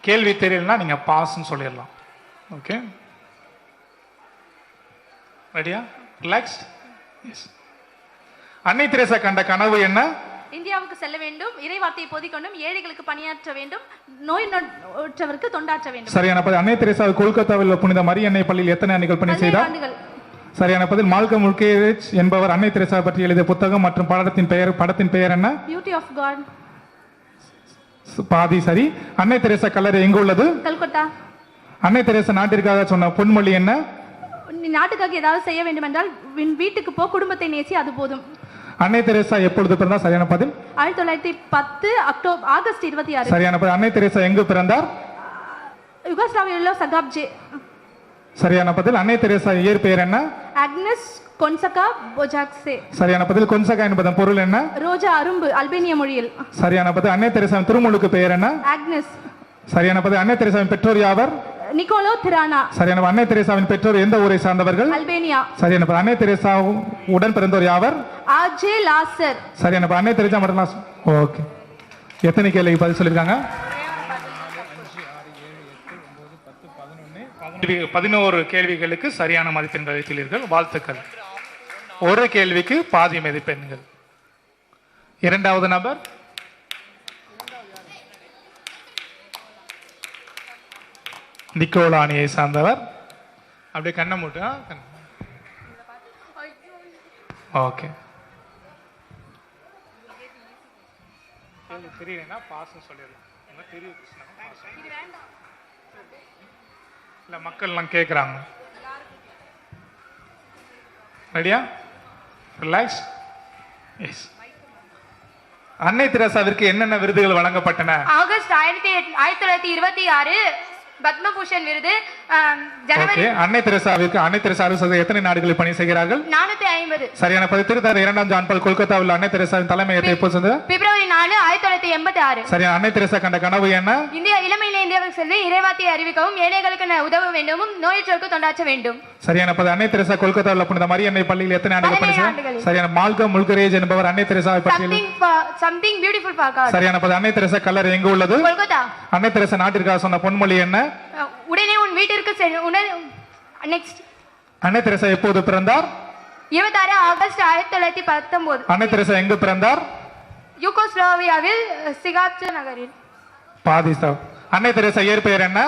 கேள்வி தெரியலன்னா நீங்க பாஸ்ன்னு சொல்லிடலாம். ஓகே, ரெடியா? ரிலாக்ஸ். எஸ். அன்னை தெரசா கண்ட கனவு என்ன? இந்தியாவுக்கு செல்ல வேண்டும், இறைவார்த்தையை போதிக்கொண்டும், ஏழைகளுக்கு பணியாற்ற வேண்டும், நோய் நொற்றவருக்கு தொண்டாற்ற வேண்டும். சரியான பதில். அன்னை தெரசா கொல்கத்தாவில் புனித மரியன்னை பள்ளியில் எத்தனை ஆண்டுகள் பணி செய்தார்? சரியான பதில். மால்கம் முல்கேரிச் என்பவர் அன்னை தெரசா பற்றி எழுதிய புத்தகம் மற்றும் படத்தின் பெயர் என்ன? Beauty of God. பாதி சரி. அன்னை தெரசா கல்லறை எங்கு உள்ளது? கல்கத்தா. அன்னை தெரசா நாட்டிற்காக சொன்ன பொன்மொழி என்ன? நாட்டுக்காக ஏதாவது செய்ய வேண்டும் என்றால் வீட்டுக்கு போ, குடும்பத்தை நேசி, அது போதும். அன்னை தெரசா எப்பொழுது பிறந்தார்? சரியான பதில். 1910 ஆகஸ்ட் 26. சரியான பதில். அன்னை தெரசா எங்கு பிறந்தார்? யுகோஸ்லாவியாவில் சகாப்ஜே. சரியான பதில். அன்னை தெரசா இயற்பெயர் என்ன? அக்னஸ் கொன்சகா போஜாக்சே. சரியான பதில். கொன்சகா என்பதன் பொருள் என்ன? ரோஜா, அரும்பு, அல்பேனிய மொழியில். சரியான பதில். அன்னை தெரசா திருமுழுக்கு பெயர் என்ன? அக்னஸ். சரியான பதில். அன்னை தெரசாவின் பெற்றோர் யாவர்? நிக்கோலோ திரானா. சரியான. அன்னை தெரசாவின் பெற்றோர் எந்த ஊரை சார்ந்தவர்கள்? அல்பேனியா. சரியான பதில். அன்னை தெரசா உடன் பிறந்தோர் யாவர்? ஆஜே லாசர். சரியான பதில். அன்னை தெரசா மட்டும். ஓகே, எத்தனை கேள்விக்கு பதில் சொல்லியிருக்காங்க? 11 கேள்விகளுக்கு சரியான மதிப்பெண்கள் வைத்துள்ளீர்கள். வாழ்த்துக்கள். ஒரு கேள்விக்கு பாதி மதிப்பெண்கள். இரண்டாவது நபர் நிக்கோலா அணியை சார்ந்தவர். அப்படியே கண்ணை மூட்டு. ஓகே, தெரியலன்னா பாஸ் சொல்லிடலாம். இல்ல, மக்கள்லாம் கேட்குறாங்க. ரெடியா? ரிலாக்ஸ். எஸ். அன்னை தெரசாவிற்கு என்னென்ன விருதுகள் வழங்கப்பட்டன? ஆகஸ்ட் 1926 பத்மபூஷன் விருது. ஜனவரி. அன்னை தெரசாவிற்கு அன்னை தெரசா அரசு எத்தனை நாடுகளில் பணி செய்கிறார்கள்? 450. சரியான பதில். திருத்தந்தை 2ஆம் ஜான் பால் கொல்கத்தாவில் அன்னை தெரசாவின் தலைமையகத்தை எப்போது சென்றார்? பிப்ரவரி 4, 1986. சரியான. அன்னை தெரசா கண்ட கனவு என்ன? இந்தியா இளமையிலே இந்தியாவுக்கு சென்று இறைவார்த்தையை அறிவிக்கவும், ஏழைகளுக்கு உதவ வேண்டும், நோயற்றோருக்கு தொண்டாற்ற வேண்டும். சரியான பதில். அன்னை தெரசா கொல்கத்தாவில் புனித மரியன்னை பள்ளியில் எத்தனை ஆண்டுகள் 17 படித்தார்? ஆண்டுகள். சரியான. மால்கம் முல்கரேஜ் என்பவர் அன்னை தெரசாவை பற்றி சம்திங் பியூட்டிஃபுல் ஃபார் காட். சரியான பதில். அன்னை தெரசா கல்லறை எங்கு உள்ளது? கொல்கத்தா. அன்னை தெரசா நாட்டிற்காக சொன்ன பொன்மொழி என்ன? உடனே உன் வீட்டிற்கு நெக்ஸ்ட். அன்னை தெரசா எப்போது பிறந்தார்? 26 ஆகஸ்ட் 1919. அன்னை தெரசா எங்கு பிறந்தார்? யூகோஸ்லாவியாவில் சிகாப்ச நகரில். பாதிஸ்தான். அன்னை தெரசா இயற்பெயர் என்ன?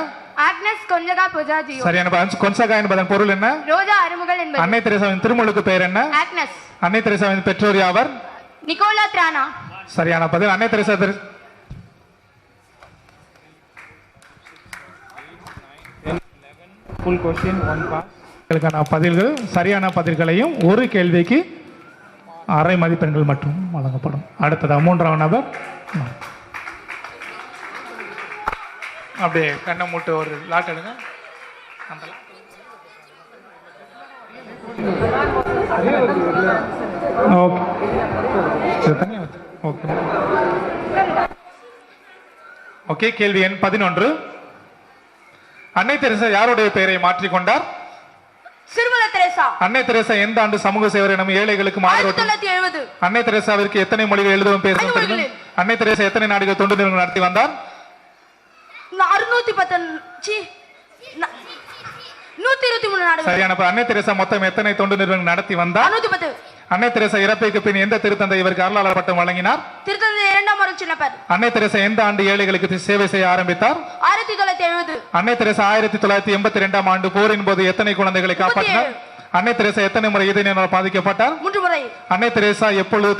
ஆக்னஸ் கொன்சகா பொஜாஜியோ. சரியான பதில். கொன்சகா என்பதன் பொருள் என்ன? ரோஜா அருமுகள் என்பது. அன்னை தெரசாவின் திருமுழுக்கு பெயர் என்ன? ஆக்னஸ். அன்னை தெரசாவின் பெற்றோர் யாவர்? நிக்கோலா திரானா. சரியான பதில். அன்னை தெரசா ஃபுல் கொஸ்டின் 1 பாஸ். பதில்கள் சரியான பதில்களையும் ஒரு கேள்விக்கு அரை மதிப்பெண்கள் மட்டும் வழங்கப்படும். அடுத்ததா மூன்றாவது நபர். அப்படியே கண்ணை மூட்டு ஒரு லாட் எடுங்க. அந்த ஓகே. ஓகே. கேள்வி எண் 11. அன்னை தெரசா யாருடைய பெயரை மாற்றிக்கொண்டார்? சிறுமலை தெரசா. அன்னை தெரசா எந்த ஆண்டு சமூக சேவை எனும் ஏழைகளுக்கு 1970. அன்னை தெரசாவிற்கு எத்தனை மொழிகள் எழுதவும் பேசவும் தெரியும்? அன்னை தெரசா எத்தனை நாடுகள் தொண்டு நிறுவனம் நடத்தி வந்தார்? 123 நாடுகள். சரியான. அன்னை தெரசா மொத்தம் எத்தனை தொண்டு நிறுவனம் நடத்தி வந்தார்? 110. அன்னை தெரசா இறப்புக்கு பின் எந்த திருத்தந்தை இவருக்கு அருளாளர் பட்டம் வழங்கினார்? திருத்தந்தை இரண்டாம் அருட்சின்னப்பர். அன்னை தெரசா எந்த ஆண்டு ஏழைகளுக்கு சேவை செய்ய ஆரம்பித்தார்? 1970. அன்னை தெரசா 1982 ஆண்டு போரின் போது எத்தனை குழந்தைகளை காப்பாற்றினார்? அன்னை தெரசா எத்தனை முறை இதய நோயால் பாதிக்கப்பட்டார்? 3 முறை. அன்னை தெரசா எப்பொழுது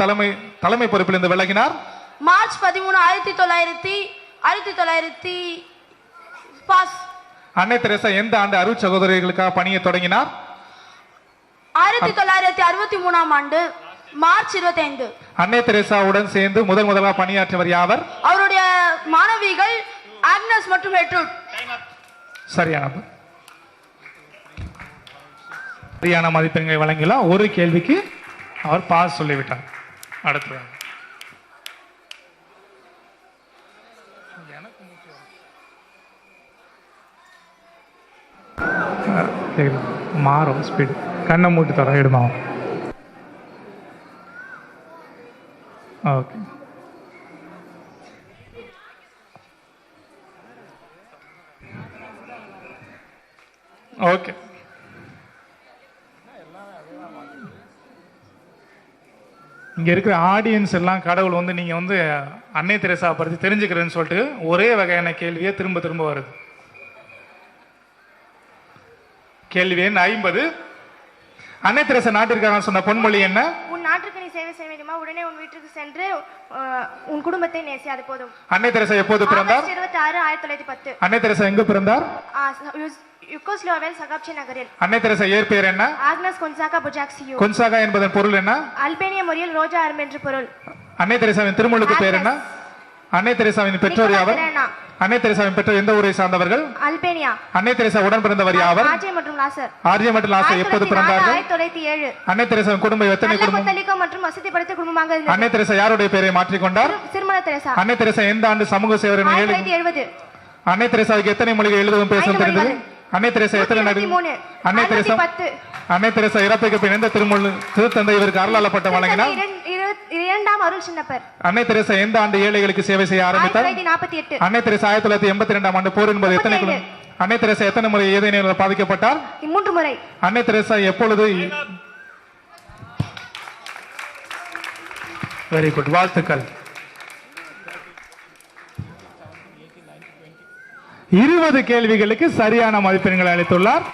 தலைமை பொறுப்பிலிருந்து விலகினார்? March 13 1900 pass. அன்னை தெரசா எந்த ஆண்டு அருட் சகோதரிகளுக்காக பணியை தொடங்கினார்? 1963 ஆண்டு மார்ச் 25. அன்னை தெரசாவுடன் சேர்ந்து முதலாக பணியாற்றியவர் யாவர்? அவருடைய மாணவிகள் ஆக்னஸ் மற்றும் ஹெட்ரூட். சரியான மதிப்பெண்களை வழங்கலாம். ஒரு கேள்விக்கு அவர் பாஸ் சொல்லிவிட்டார். அடுத்தது மாறும் ஸ்பீடு. கண்ணை மூட்டு தர எடுமா. ஓகே. ஓகே. இங்க இருக்கிற ஆடியன்ஸ் எல்லாம் கடவுள் வந்து நீங்க வந்து அன்னை தெரசா பற்றி தெரிஞ்சுக்கிறேன்னு சொல்லிட்டு ஒரே வகையான கேள்வியே திரும்ப திரும்ப வருது. கேள்வி எண் 50. அன்னை தெரசா நாட்டிற்காக சொன்ன பொன்மொழி என்ன? உன் நாட்டுக்கு நீ சேவை செய்ய வேண்டுமா, உடனே உன் வீட்டுக்கு சென்று உன் குடும்பத்தை நேசி, அது போதும். அன்னை தெரசா எப்போது பிறந்தார்? 26 1910. அன்னை தெரசா எங்கு பிறந்தார்? யுகோஸ்லாவியா சகாப்ச நகரில். அன்னை தெரசா இயற்பெயர் என்ன? Agnes Gonzaga பொஜாக்சியோ. கொன்சாகா என்பதன் பொருள் என்ன? அல்பேனிய மொழியில் ரோஜா அரும்பு என்று பொருள். அன்னை தெரசாவின் திருமுழுக்கு பெயர் என்ன? அன்னை தெரசாவின் பெற்றோர் யாவர்? அன்னை தெரசாவின் பெற்றோர் எந்த ஊரை சார்ந்தவர்கள்? அல்பேனியா. அன்னை தெரசா உடன் பிறந்தவர் யாவர்? ஆர்ஜே மற்றும் லாசர். ஆர்ஜே மற்றும் லாசர் எப்போது பிறந்தார்கள்? 1907. அன்னை தெரசாவின் குடும்பம் எத்தனை குடும்பம்? கத்தோலிக்க மற்றும் வசதி படைத்த குடும்பமாக இருந்தது. அன்னை தெரசா யாருடைய பெயரை மாற்றிக்கொண்டார்? சிறுமலை தெரசா. அன்னை தெரசா எந்த ஆண்டு சமூக சேவை 1970. அன்னை தெரசாவுக்கு எத்தனை மொழிகள் எழுதவும் பேசவும் தெரிந்தது? அன்னை தெரசா எத்தனை நாடுகள்? அன்னை தெரசா அன்னை தெரசா இறப்புக்கு பின் எந்த திருத்தந்தை இவருக்கு அருளாளர் பட்டம் வழங்கினார்? இரண்டாம் அருள் சின்னப்பர். அன்னை தெரசா எந்த ஆண்டு ஏழைகளுக்கு சேவை செய்ய ஆரம்பித்தார்? 1948. அன்னை தெரசா 1982 ஆண்டு போரின் போது எத்தனை அன்னை தெரசா எத்தனை முறை ஏதேனும் நோயால் பாதிக்கப்பட்டார்? 3 முறை. அன்னை தெரசா எப்பொழுது? வெரி குட், வாழ்த்துக்கள். 20 கேள்விகளுக்கு சரியான மதிப்பெண்களை அளித்துள்ளார்.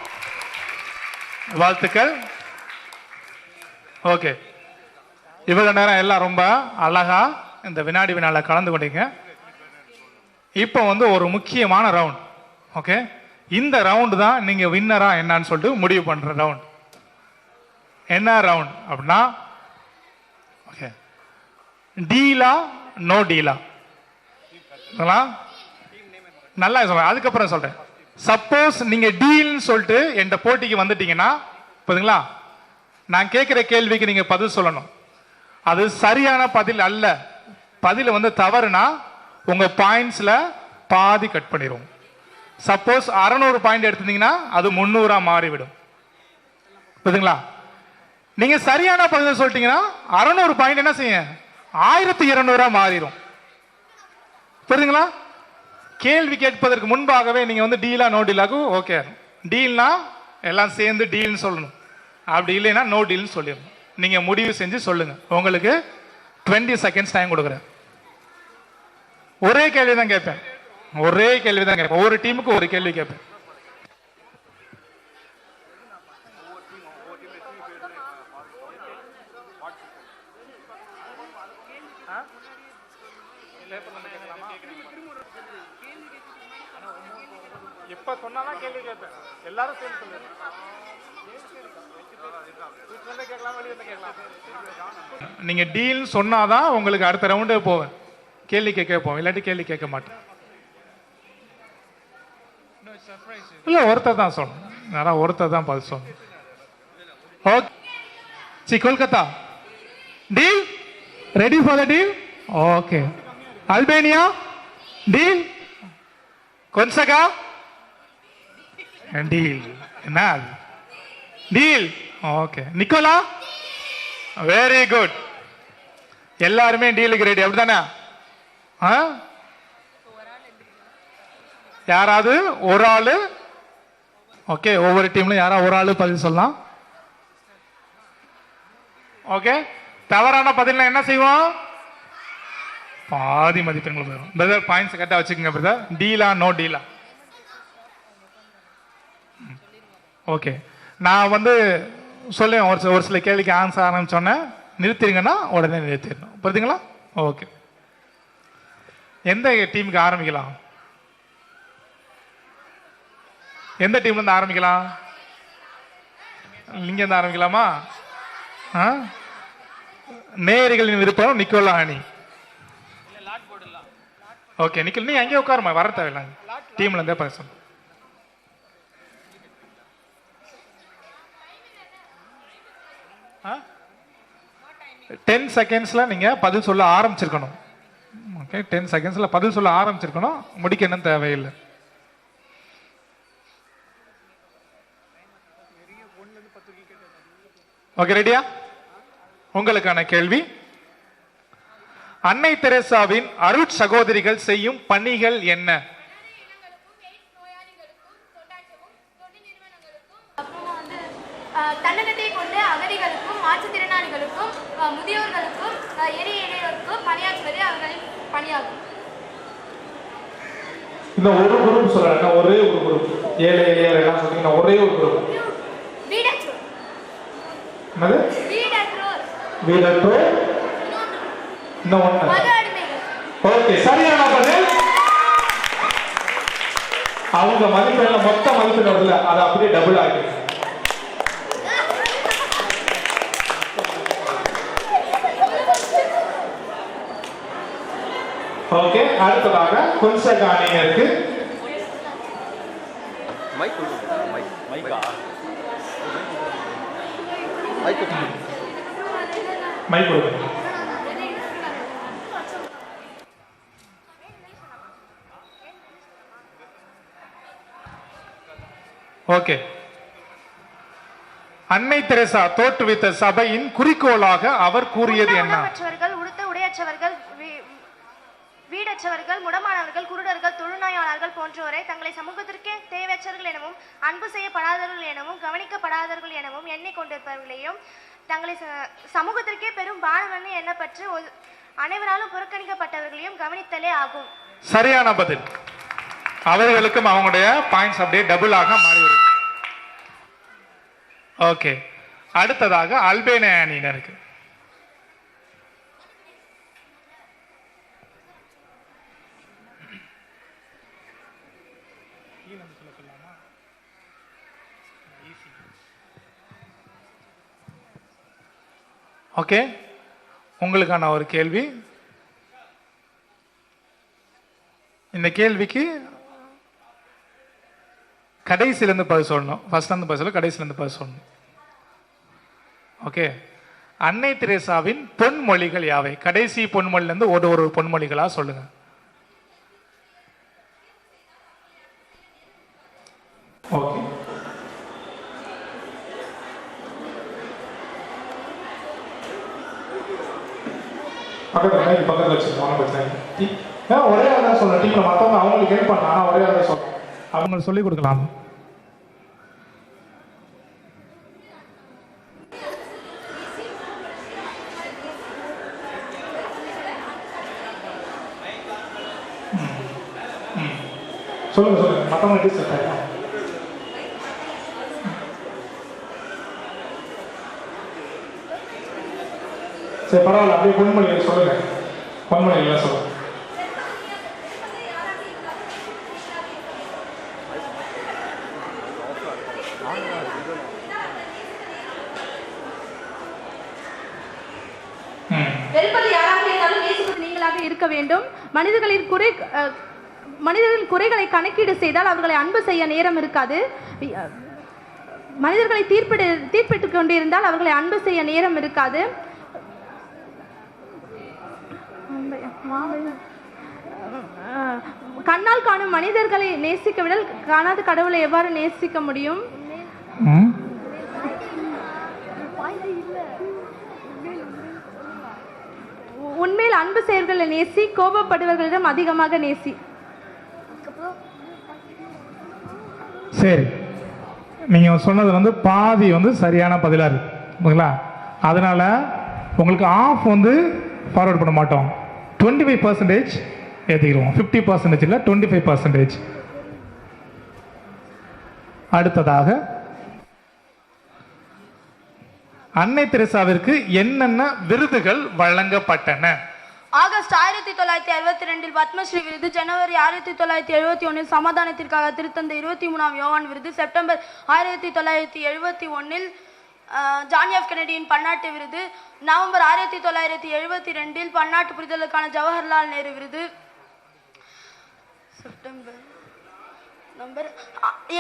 வாழ்த்துக்கள். ஓகே, இவ்வளவு நேரம் எல்லாம் ரொம்ப அழகா இந்த வினாடி வினால கலந்து கொண்டீங்க. இப்போ வந்து ஒரு முக்கியமான ரவுண்ட். ஓகே, இந்த ரவுண்டு தான் நீங்க வின்னரா என்னன்னு சொல்லிட்டு முடிவு பண்ற ரவுண்ட். என்ன ரவுண்ட் அப்படின்னா, ஓகே, டீலா நோ டீலா? நல்லா சொல்றேன், அதுக்கப்புறம் சொல்றேன். சப்போஸ் நீங்க டீல்னு சொல்லிட்டு என் போட்டிக்கு வந்துட்டீங்கன்னா போதுங்களா, நான் கேட்கிற கேள்விக்கு நீங்க பதில் சொல்லணும். அது சரியான பதில் அல்ல, பதில் வந்து தவறுனா உங்க பாயிண்ட்ஸ்ல பாதி கட் பண்ணிடுவோம். சப்போஸ் 600 பாயிண்ட் எடுத்தீங்கன்னா அது 300 மாறிவிடும். புரியுதுங்களா? நீங்க சரியான பதில் சொல்லிட்டீங்கன்னா 600 பாயிண்ட் என்ன செய்ய 1200 மாறிடும். புரியுதுங்களா? கேள்வி கேட்பதற்கு முன்பாகவே நீங்க வந்து டீலா நோ டீலாக்கு ஓகே. டீல்னா எல்லாம் சேர்ந்து டீல்னு சொல்லணும், அப்படி இல்லைன்னா நோ டீல்னு சொல்லிடணும். நீங்க முடிவு செஞ்சு சொல்லுங்க. உங்களுக்கு 20 செகண்ட்ஸ் டைம் கொடுக்குறேன். ஒரே கேள்வி தான் கேட்பேன், ஒரே கேள்வி தான் கேட்பேன். ஒவ்வொரு டீமுக்கு ஒரு கேள்வி கேட்பேன். எப்ப சொன்னாலும் கேள்வி கேட்பேன். எல்லாரும் சேர்ந்து சொல்லுங்க. நீங்க டீல் சொன்னாதான் உங்களுக்கு அடுத்த ரவுண்டு போவேன், கேள்வி கேட்க போவேன், இல்லாட்டி கேள்வி கேட்க மாட்டேன். இல்ல ஒருத்தர் தான் சொல்லணும், யாராவது ஒருத்தர் தான் பதில் சொல்லணும். Okay C Kolkata deal, ready for the deal? Okay. Albania deal? Gonzaga deal? என்ன deal? Okay. Nicola very good. எல்லாருமே டீலுக்கு ரெடி, அப்படிதானே? யாராவது ஒரு ஆளு, ஓகே, ஒவ்வொரு டீம்ல யாராவது ஒரு ஆளு பதில் சொல்லலாம். ஓகே, தவறான பதில் என்ன செய்வோம்? பாதி மதிப்பெண்கள் போயிடும். பிரதர் பாயிண்ட்ஸ் கரெக்டா வச்சுக்கோங்க பிரதர். டீலா நோ டீலா? ஓகே, நான் வந்து சொல்லுவேன் ஒரு சில கேள்விக்கு ஆன்சர் ஆரம்பிச்சோன்னே நிறுத்திருங்கன்னா உடனே நிறுத்திடணும். புரியுதுங்களா? ஓகே, எந்த டீமுக்கு ஆரம்பிக்கலாம்? எந்த டீம்ல இருந்து ஆரம்பிக்கலாம்? நீங்க இருந்து ஆரம்பிக்கலாமா? நேயர்களின் விருப்பம் நிக்கோலா அணி. ஓகே நிக்கல், நீ அங்கே உட்காருமா, வர தேவையில்லை, டீம்ல இருந்தே பேசணும். டென் செகண்ட்ஸ்ல நீங்க பதில் சொல்ல ஆரம்பிச்சிருக்கணும். ஓகே, 10 செகண்ட்ஸ்ல பதில் சொல்ல ஆரம்பிச்சிருக்கணும், முடிக்கணும் தேவையில்லை. ஓகே ரெடியா? உங்களுக்கான கேள்வி, அன்னை தெரேசாவின் அருட் சகோதரிகள் செய்யும் பணிகள் என்ன? தன்னகத்தை கொண்டு அகதிகளுக்கும் மாற்றுத்திறனாளிகளுக்கும் முதியோர்களுக்கும் ஏழை எளியோருக்கும் பணியாற்றுவது அவர்களின் பணியாகும். இந்த ஒரு குரூப் சொல்றாங்க, ஒரே ஒரு குரூப். ஏழை எளியோர் எல்லாம் சொல்றீங்க, ஒரே ஒரு குரூப். வீடற்றோர். என்னது? வீடற்றோர். வீடற்றோர். இன்னொன்று மது அடிமைகள். ஓகே, சரியான பதில். அவங்க மதிப்பெண்ல மொத்த மதிப்பெண் வருதுல, அதை அப்படியே டபுள் ஆகி. ஓகே, அடுத்ததாக கொன்சகா அணியினருக்கு மைக் கொடுங்க. ஓகே, அன்னை தெரேசா தோற்றுவித்த சபையின் குறிக்கோளாக அவர் கூறியது என்ன? உடுத்த உடையற்றவர்கள், வீடற்றவர்கள், முடமானவர்கள், குருடர்கள், தொழுநோயாளர்கள் போன்றோரை தங்களை சமூகத்திற்கு தேவையற்றவர்கள் எனவும் அன்பு செய்யப்படாதவர்கள் எனவும் கவனிக்கப்படாதவர்கள் எனவும் எண்ணிக்கொண்டிருப்பவர்களையும் தங்களை சமூகத்திற்கே பெரும் பானவன் எண்ணப்பட்டு அனைவராலும் புறக்கணிக்கப்பட்டவர்களையும் கவனித்தலே ஆகும். சரியான பதில். அவர்களுக்கும் அவங்களுடைய பாயிண்ட்ஸ் அப்படியே டபுளாக மாறிவிடும். ஓகே, அடுத்ததாக அல்பேனியா அணியினருக்கு. ஓகே, உங்களுக்கான ஒரு கேள்வி. இந்த கேள்விக்கு கடைசியிலேருந்து பதில் சொல்லணும். ஃபர்ஸ்ட்லேருந்து பதில் சொல்ல, கடைசியிலேருந்து பதில் சொல்லணும். ஓகே, அன்னை தெரேசாவின் பொன்மொழிகள் யாவை? கடைசி பொன்மொழியிலேருந்து ஒரு பொன்மொழிகளாக சொல்லுங்க. ஓகே, பக்கத்தில் வச்சுருக்கோம் பிரச்சனை. ஒரே ஆள் தான் சொல்கிறேன். டீமில் மற்றவங்க அவங்களுக்கு ஹெல்ப் பண்ணலாம். ஆனால் ஒரே ஆள் தான் சொல்கிறேன். அவங்களுக்கு சொல்லிக் கொடுக்கலாம். சொல்லுங்க மற்றவங்க எப்படி சார்? சரி பரவாயில்ல, அப்படியே பொன்மொழியில் சொல்லுங்க. பொன்மொழியில் சொல்லுங்க. வெறுப்பது யாராக இருந்தாலும் நேசிப்பது நீங்களாக இருக்க வேண்டும். மனிதர்களின் குறைகளை கணக்கீடு செய்தால் அவர்களை அன்பு செய்ய நேரம் இருக்காது. மனிதர்களை தீர்ப்பிட்டு கொண்டிருந்தால் அவர்களை அன்பு செய்ய நேரம் இருக்காது. கண்ணால் காணும் மனிதர்களை நேசிக்க விடல் காணாத கடவுளை எவ்வாறு நேசிக்க முடியும்? உண்மையில் அன்பு செயல்களை நேசி, கோபப்படுவர்களிடம் அதிகமாக நேசி. சரி, நீங்கள் சொன்னது பாதி சரியான பதிலாக இருக்கு. ஓகேங்களா? அதனால உங்களுக்கு ஆஃப் ஃபார்வர்ட் பண்ண மாட்டோம். 25% ஏற்றிக்கிறோம். 50% இல்லை, 25%. அடுத்ததாக அன்னை தெரசாவிற்கு என்னென்ன விருதுகள் வழங்கப்பட்டன? ஆகஸ்ட் 1962 பத்மஸ்ரீ விருது, ஜனவரி 1971 சமாதானத்திற்காக திருத்தந்தை 23ஆம் யோவான் விருது, செப்டம்பர் 1971 ஜான் எஃப் கென்னடியின் பன்னாட்டு விருது, நவம்பர் 1972 பன்னாட்டு புரிதலுக்கான ஜவஹர்லால் நேரு விருது,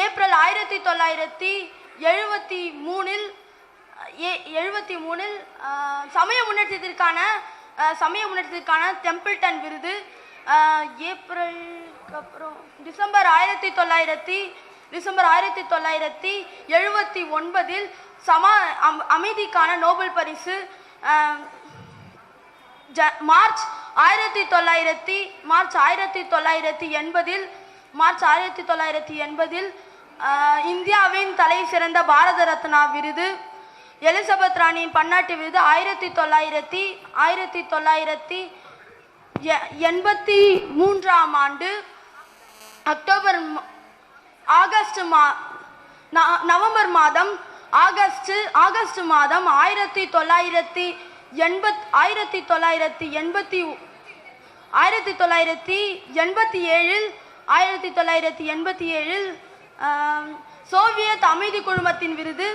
ஏப்ரல் 1973 சமய முன்னேற்றத்திற்கான டெம்பிள்டன் விருது, ஏப்ரலுக்கு அப்புறம் டிசம்பர் 1979 அமைதிக்கான நோபல் பரிசு, மார்ச் 1980 இந்தியாவின் தலை சிறந்த பாரத ரத்னா விருது, எலிசபெத் ராணியின் பன்னாட்டு விருது 1983ஆம் ஆண்டு நவம்பர் மாதம் 1987 சோவியத் அமைதி குழுமத்தின் விருது,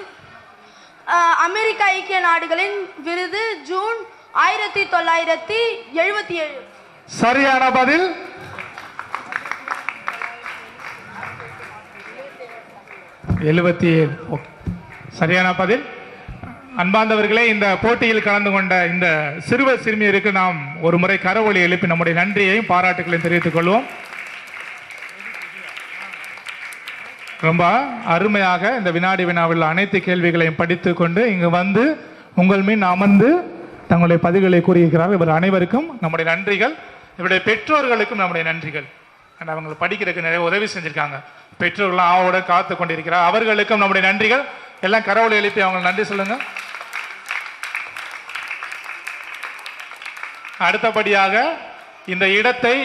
அமெரிக்க ஐக்கிய நாடுகளின் விருது ஜூன் 1977. சரியான பதில். சரியான பதில். அன்பார்ந்தவர்களே, இந்த போட்டியில் கலந்து கொண்ட இந்த சிறுவர் சிறுமியருக்கு நாம் ஒரு முறை கரவொலி எழுப்பி நம்முடைய நன்றியையும் பாராட்டுகளையும் தெரிவித்துக் கொள்வோம். ரொம்ப அருமையாக இந்த வினாடி வினாவில் அனைத்து கேள்விகளையும் படித்து கொண்டு இங்கு உங்கள் மீன் அமர்ந்து தங்களுடைய பதில்களை கூறியிருக்கிறார்கள். இவர் அனைவருக்கும் நம்முடைய நன்றிகள். இவருடைய பெற்றோர்களுக்கும் நம்முடைய நன்றிகள். அவங்க படிக்கிறதுக்கு நிறைய உதவி செஞ்சிருக்காங்க. பெற்றோர்கள்லாம் ஆவோட காத்து கொண்டிருக்கிறார். அவர்களுக்கும் நம்முடைய நன்றிகள். எல்லாம் கரவொலி எழுப்பி அவங்க நன்றி சொல்லுங்க. அடுத்தபடியாக இந்த இடத்தை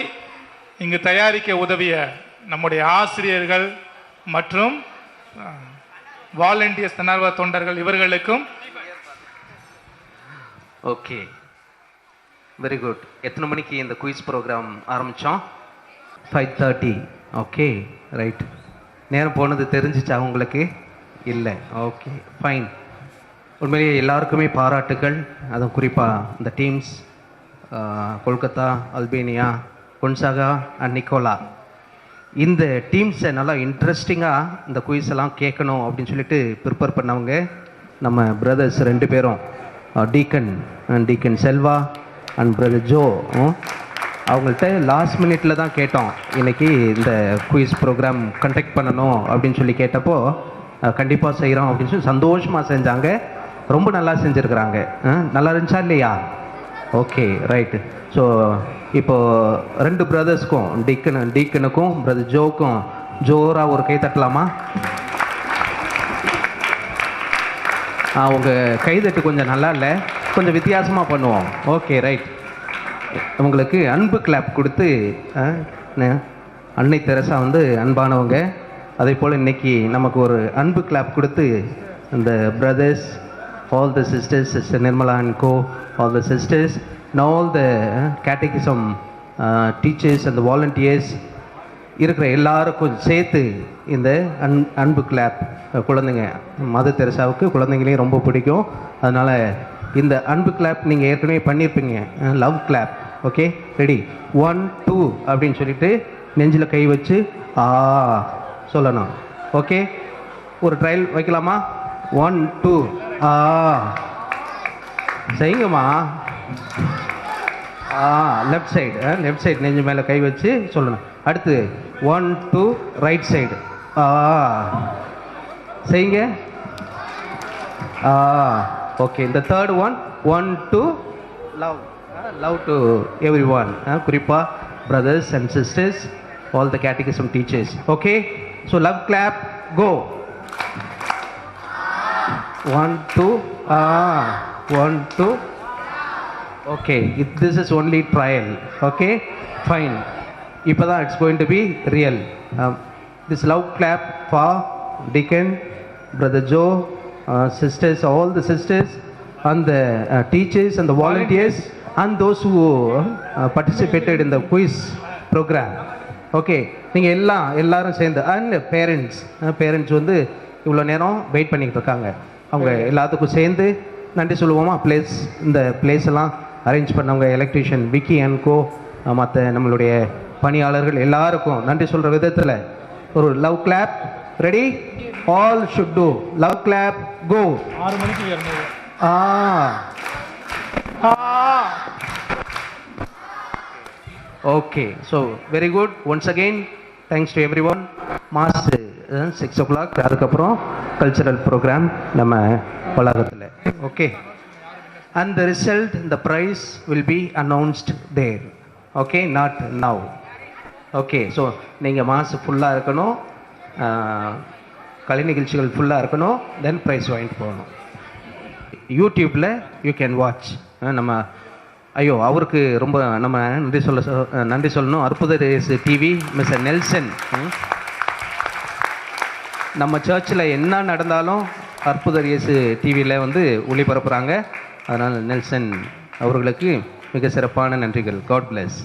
இங்கு தயாரிக்க உதவிய நம்முடைய ஆசிரியர்கள் மற்றும் வாலண்டியர்ஸ் தன்னார்வ தொண்டர்கள் இவர்களுக்கும். Okay, very good. எத்தனை மணிக்கு இந்த குயிஸ் ப்ரோக்ராம் ஆரம்பித்தோம்? 5:30. Okay, right. நேரம் போனது தெரிஞ்சிச்சா உங்களுக்கு? இல்லை. Okay, fine. உண்மையிலேயே எல்லாருக்குமே பாராட்டுகள். அதுவும் குறிப்பாக இந்த teams Kolkata, Albania, Gonzaga and Nicola, இந்த டீம்ஸை நல்லா இன்ட்ரெஸ்டிங்காக இந்த குயிஸ் எல்லாம் கேட்கணும் அப்படின்னு சொல்லிட்டு ப்ரிப்பேர் பண்ணவங்க நம்ம பிரதர்ஸ் 2 பேரும், deacon Selva and brother Joe. அவங்கள்ட்ட லாஸ்ட் மினிட்ல தான் கேட்டோம், இன்னைக்கு இந்த குயிஸ் ப்ரோக்ராம் கண்டக்ட் பண்ணணும் அப்படின்னு சொல்லி கேட்டப்போ கண்டிப்பாக செய்கிறோம் அப்படின்னு சொல்லி சந்தோஷமாக செஞ்சாங்க. ரொம்ப நல்லா செஞ்சுருக்குறாங்க. நல்லா இருந்துச்சா இல்லையா? Okay right. ஸோ இப்போ ரெண்டு பிரதர்ஸ்க்கும் டீக்கனுக்கும் பிரதர் ஜோக்கும் ஜோராக ஒரு கை தட்டலாமா? உங்கள் கைதட்டு கொஞ்சம் நல்லா இல்லை, கொஞ்சம் வித்தியாசமாக பண்ணுவோம். Okay right. உங்களுக்கு அன்பு கிளாப் கொடுத்து அன்னை தெரசா வந்து அன்பானவங்க, அதே போல் இன்னைக்கு நமக்கு ஒரு அன்பு கிளாப் கொடுத்து இந்த brothers, all the sisters, Sister Nirmala and co, all the sisters and all the catechism teachers and the volunteers இருக்கிற எல்லாருக்கும் சேர்த்து இந்த அன்பு கிளாப். குழந்தைங்க மதர் தெரசாவுக்கு குழந்தைங்களையும் ரொம்ப பிடிக்கும், அதனால் இந்த அன்பு கிளாப் நீங்கள் ஏற்கனவே பண்ணியிருப்பீங்க, லவ் கிளாப். Okay ready? 1 2 அப்படின்னு சொல்லிட்டு நெஞ்சில் கை வச்சு சொல்லணும். ஓகே, ஒரு ட்ரையல் வைக்கலாமா? 1 2 செய்யுங்கம்மா. லெஃப்ட் சைடு நெஞ்சு மேலே கை வச்சு சொல்லணும். அடுத்து 1 2 ரைட் சைடு செய்யுங்க. ஓகே, இந்த third 1 2 love to every one, குறிப்பாக brothers and sisters, all the catechism teachers. Okay, so love clap, go. 1 2 1 2. Okay, this is only trial. Okay, fine. Ipada it's going to be real. This love clap for Deacon, Brother Joe, sisters, all the sisters and the teachers and the volunteers and those who participated in the quiz program. Okay, நீங்கள் எல்லாரும் சேர்ந்து and parents வந்து இவ்வளோ நேரம் wait பண்ணிக்கிட்டு இருக்காங்க, அவங்க எல்லாத்துக்கும் சேர்ந்து நன்றி சொல்லுவோமா? இந்த பிளேஸ் எல்லாம் அரேஞ்ச் பண்ணவங்க, எலக்ட்ரிஷியன் விக்கி அண்ட் கோ, மற்ற நம்மளுடைய பணியாளர்கள் எல்லாருக்கும் நன்றி சொல்கிற விதத்தில் ஒரு love clap. Ready? All should do love clap. Go. 6 மணிக்கு Okay, so very good. Once again, thanks to everyone. Mass 6 o'clock. அதுக்கப்புறம் கல்ச்சரல் ப்ரோக்ராம் நம்ம வளாகத்தில். Okay, and the result, the prize will be announced there. Okay, not now. Okay, so நீங்கள் mass ஃபுல்லாக இருக்கணும், கலை நிகழ்ச்சிகள் ஃபுல்லாக இருக்கணும், தென் ப்ரைஸ் வாங்கிட்டு போகணும். யூடியூப்பில் யூ கேன் வாட்ச். நம்ம அவருக்கு ரொம்ப நம்ம நன்றி சொல்லணும். அற்புத டிவி மிஸ்டர் நெல்சன், நம்ம சர்ச்சில் என்ன நடந்தாலும் அற்புத டிவியில் வந்து ஒளிபரப்புகிறாங்க. அதனால் நெல்சன் அவர்களுக்கு மிக சிறப்பான நன்றிகள். God bless.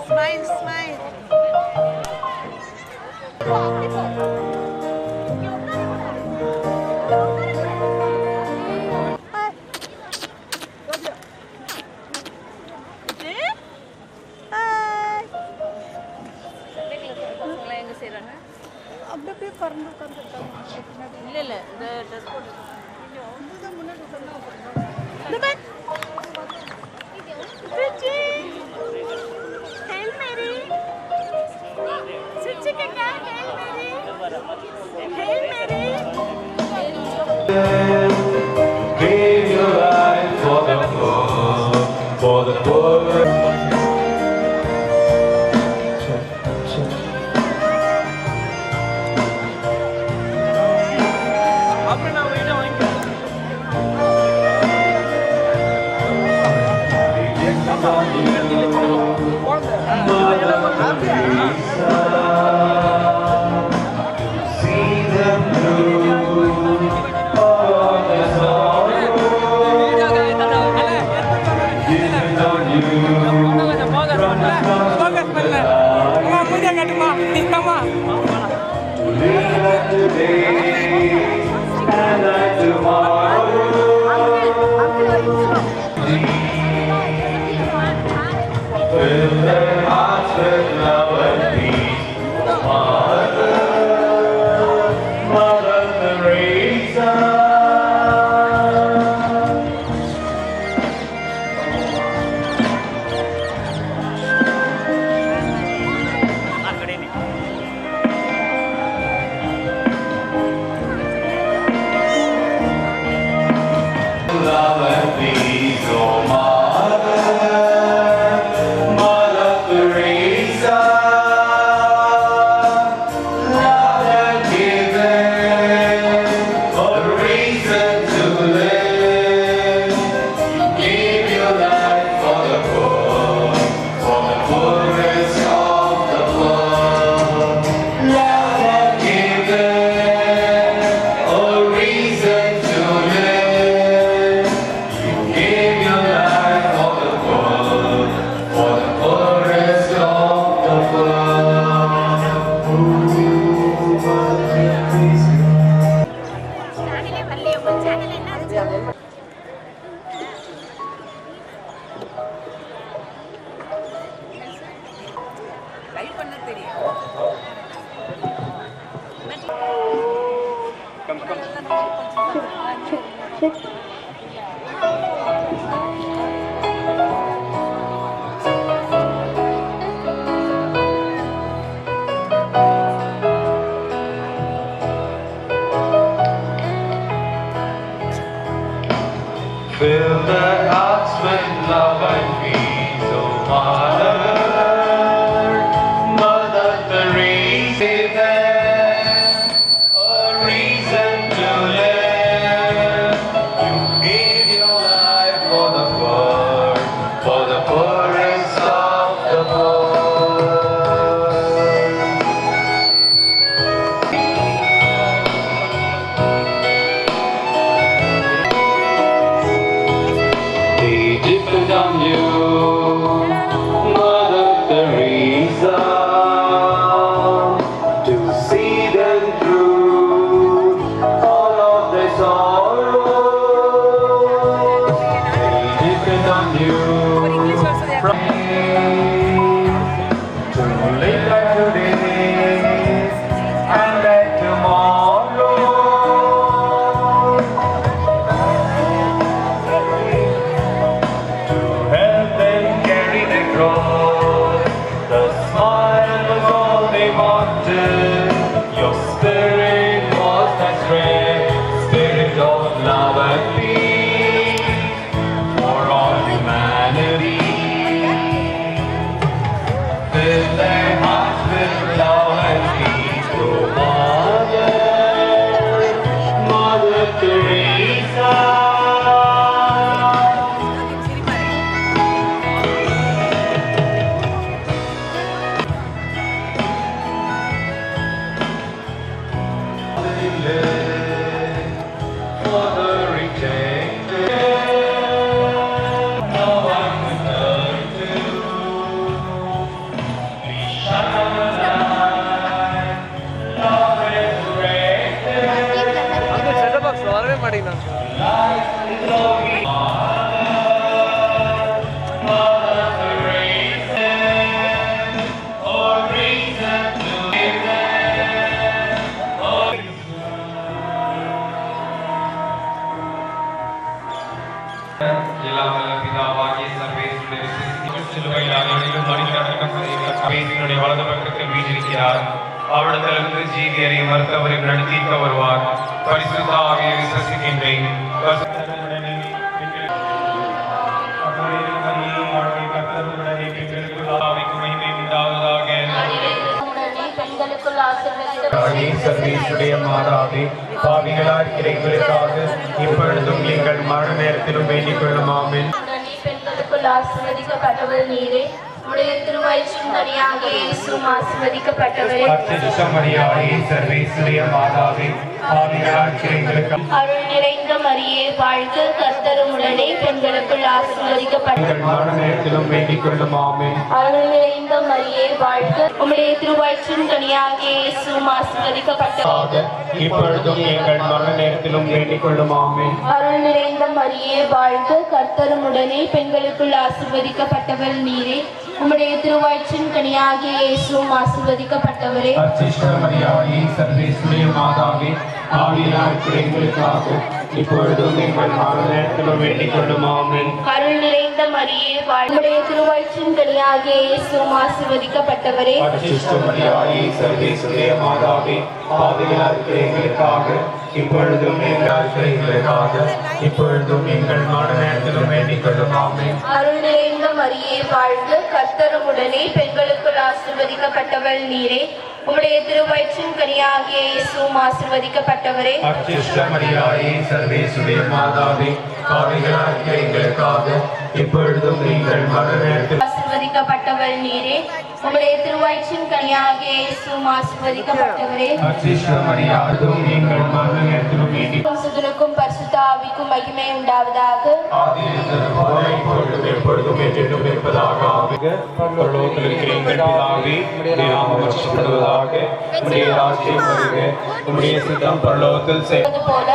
Smile, smile. அப்படியே பறந்து உட்காந்துருக்காங்க. இல்லை இந்த ட்ரெஸ் போட்டு முன்னாடி Hail Mary. Chichikaka, Hail Mary. Hail Mary. Give your life for the poor, for the poor. See them today and that tomorrow. Fill their hearts with love and peace. Mother, Mother Teresa. Love and peace, oh Mother, Mother Teresa. Love and giving, a reason to live. You give your life for the poorest of the poor. Love and giving, a reason to live. You give your life for the poorest of the poor. Fill their hearts with love and peace, oh Mother, Mother Teresa. A reason to live. You gave your life for the poorest of the poor. They depend on you, Mother Teresa, to see them through all of their sorrows. They depend on you to live like today and like tomorrow. Help them carry their cross. The smile was all they wanted. Your spirit was that strength, spirit of love and peace for all humanity. Fill their hearts with love and peace, oh Mother, Mother Teresa. For the rejected, no one to turn to. Please shine a light, love resurrected. Light is all we Mother Teresa, a reason to live. எல்லாம் வல்ல பிதாவாகிய சர்வேஸ்வரனுடைய சிலுவையில் அகலிலும் மனிதர்களுக்கும் சர்வேஸ்வரனுடைய வலது பக்கத்தில் வீற்றிருக்கிறார். அவரிடத்திலிருந்து ஜீவியரையும் மருத்துவரையும் நடத்திக்க வருவார். பரிசுத்த ஆவியை விசுவசிக்கின்றேன். மகிமை உண்டாவதாக. சர்வேஸ்வருடைய மாதாவே, பாவிகளார் எங்களுக்காக இப்பொழுதும் எங்கள் மரண நேரத்திலும் வேண்டிக் கொள்ளும். ஆமென். பெண்களுக்குள் ஆசீர்வதிக்கப்பட்டவர் நீரே, உடைய திருவயிற்றின் கனியாக இயேசுவும் ஆசீர்வதிக்கப்பட்டவரே. மரியாயே, சர்வேஸ்வருடைய மாதாவே, பாவிகளார் எங்களுக்காக அருள் நிறைந்த மரியே வாழ்க, கர்த்தர் உடனே பெண்களுக்குள் ஆசீர்வதிக்கப்பட்டவர் மரண நேரத்திலும் வேண்டிக் கொள்ளும். ஆமென். அருள் நிறைந்த மரியே வாழ்க. உம்முடைய திருவயிற்றின் கனியாகிய இயேசுவும் ஆசீர்வதிக்கப்பட்டவர். இப்பொழுதும் எங்கள் மரண நேரத்திலும் வேண்டிக் கொள்ளும். ஆமென். அருள் நிறைந்த மரியே வாழ்க. கர்த்தரும் உடனே பெண்களுக்குள் ஆசீர்வதிக்கப்பட்டவள் நீரே. உம்முடைய திருவயிற்றின் கனியாகிய இயேசுவும் ஆசீர்வதிக்கப்பட்டவரே. மரியாயே சர்வேஸ்வரிய மாதாவே, ஆவியார் எங்களுக்காக இப்பொழுதும் எங்கள் மரண நேரத்திலும் வேண்டிக் கொள்ளும். ஆமென். அருள் நிறைந்த மரியே வாழ்க. உம்முடைய திருவயிற்றின் கனியாகிய இயேசுவும் ஆசீர்வதிக்கப்பட்டவரே. மரியாயே சர்வேஸ்வரிய மாதாவே, ஆவியார் எங்களுக்காக இப்பொழுதும் எங்களுக்காக இப்பொழுதும் எங்கள் மரண நேரத்திலும் வேண்டிக் கொள்ளும். ஆமென். அருள் நிறைந்த மரியே வாழ்க. கர்த்தரும் உடனே பெண்களுக்குள் ஆசீர்வதிக்கப்பட்டவள் நீரே. உம்முடைய திருவயிற்றின் கனியாகிய இயேசுவும் ஆசீர்வதிக்கப்பட்டவரே. மரியாயே சர்வேஸ்வரிய மாதாவே, பாவிகளாக எங்களுக்காக இப்பொழுதும் எங்கள் மரண நேரத்தில் ஆசீர்வதிக்கப்பட்டவள் நீரே. உம்முடைய திருவயிற்றின் கனியாகிய இயேசுவும் ஆசீர்வதிக்கப்பட்டவரே. மரியாதும் எங்கள் மரண நேரத்திலும் வேண்டிக் சுதனுக்கும் பரிசுத்த ஆவிக்கும் மகிமை உண்டாவதாக. எப்பொழுதும் என்றென்றும் இருப்பதாக. பரலோகத்தில் இருக்கிற எங்கள் பிதாவே, உம்முடைய நாமம் அர்ச்சிக்கப்படுவதாக. உம்முடைய ராஜ்யம் வருக. உம்முடைய சித்தம் பரலோகத்தில் செய்வது போல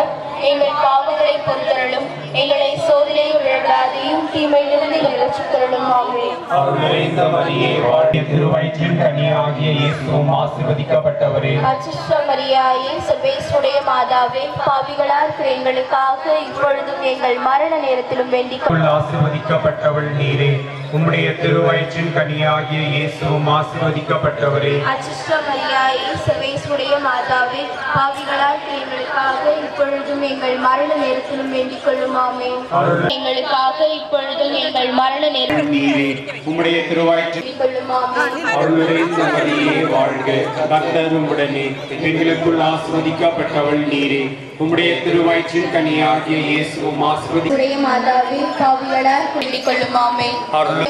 எங்கள் பாவங்களை பொறுத்தருளும். எங்களை சோதனையில் விழாதையும் தீமையிலிருந்து எங்களை ரட்சித்தருளும். ஆமென். அருள் நிறைந்த மரியே வாழ்க. திருவயிற்றின் கனியாகிய இயேசுவும் ஆசீர்வதிக்கப்பட்டவரே. அச்சிஷ்ட மரியாயே சர்வேஸ்வருடைய மாதாவே, பாவிகளா இருக்கிற எங்களுக்காக இப்பொழுதும் எங்கள் மரண நேரத்திலும் வேண்டிக் ஆசீர்வதிக்கப்பட்டவள் நீரே. உம்முடைய திருவயிற்றின் கனியாகிய இயேசுவும் ஆசீர்வதிக்கப்பட்டவரே. அச்சிஷ்ட மரியாயே சர்வேஸ்வருடைய மாதாவே, பாவிகளா இருக்கிற எங்களுக்காக இப்பொழுதும் எங்கள் மரண நேரத்திலும் வேண்டிக் கொள்ளும். ஆமென். எங்களுக்காக இப்பொழுதும் எங்கள் மரண நேரத்திலும் நீரே. உம்முடைய திருவயிற்றின் கொள்ளும். ஆமென். அருள் நிறைந்த மரியே வாழ்க. கர்த்தரும் உடனே பெண்களுக்குள் ஆசீர்வதிக்கப்பட்டவள் நீரே. உம்முடைய திருவயிற்றின் கனியாகிய இயேசுவும் ஆசீர்வதிக்கப்பட்டவரே. மாதாவே, பாவிகளா வேண்டிக் கொள்ளும். ஆமென்.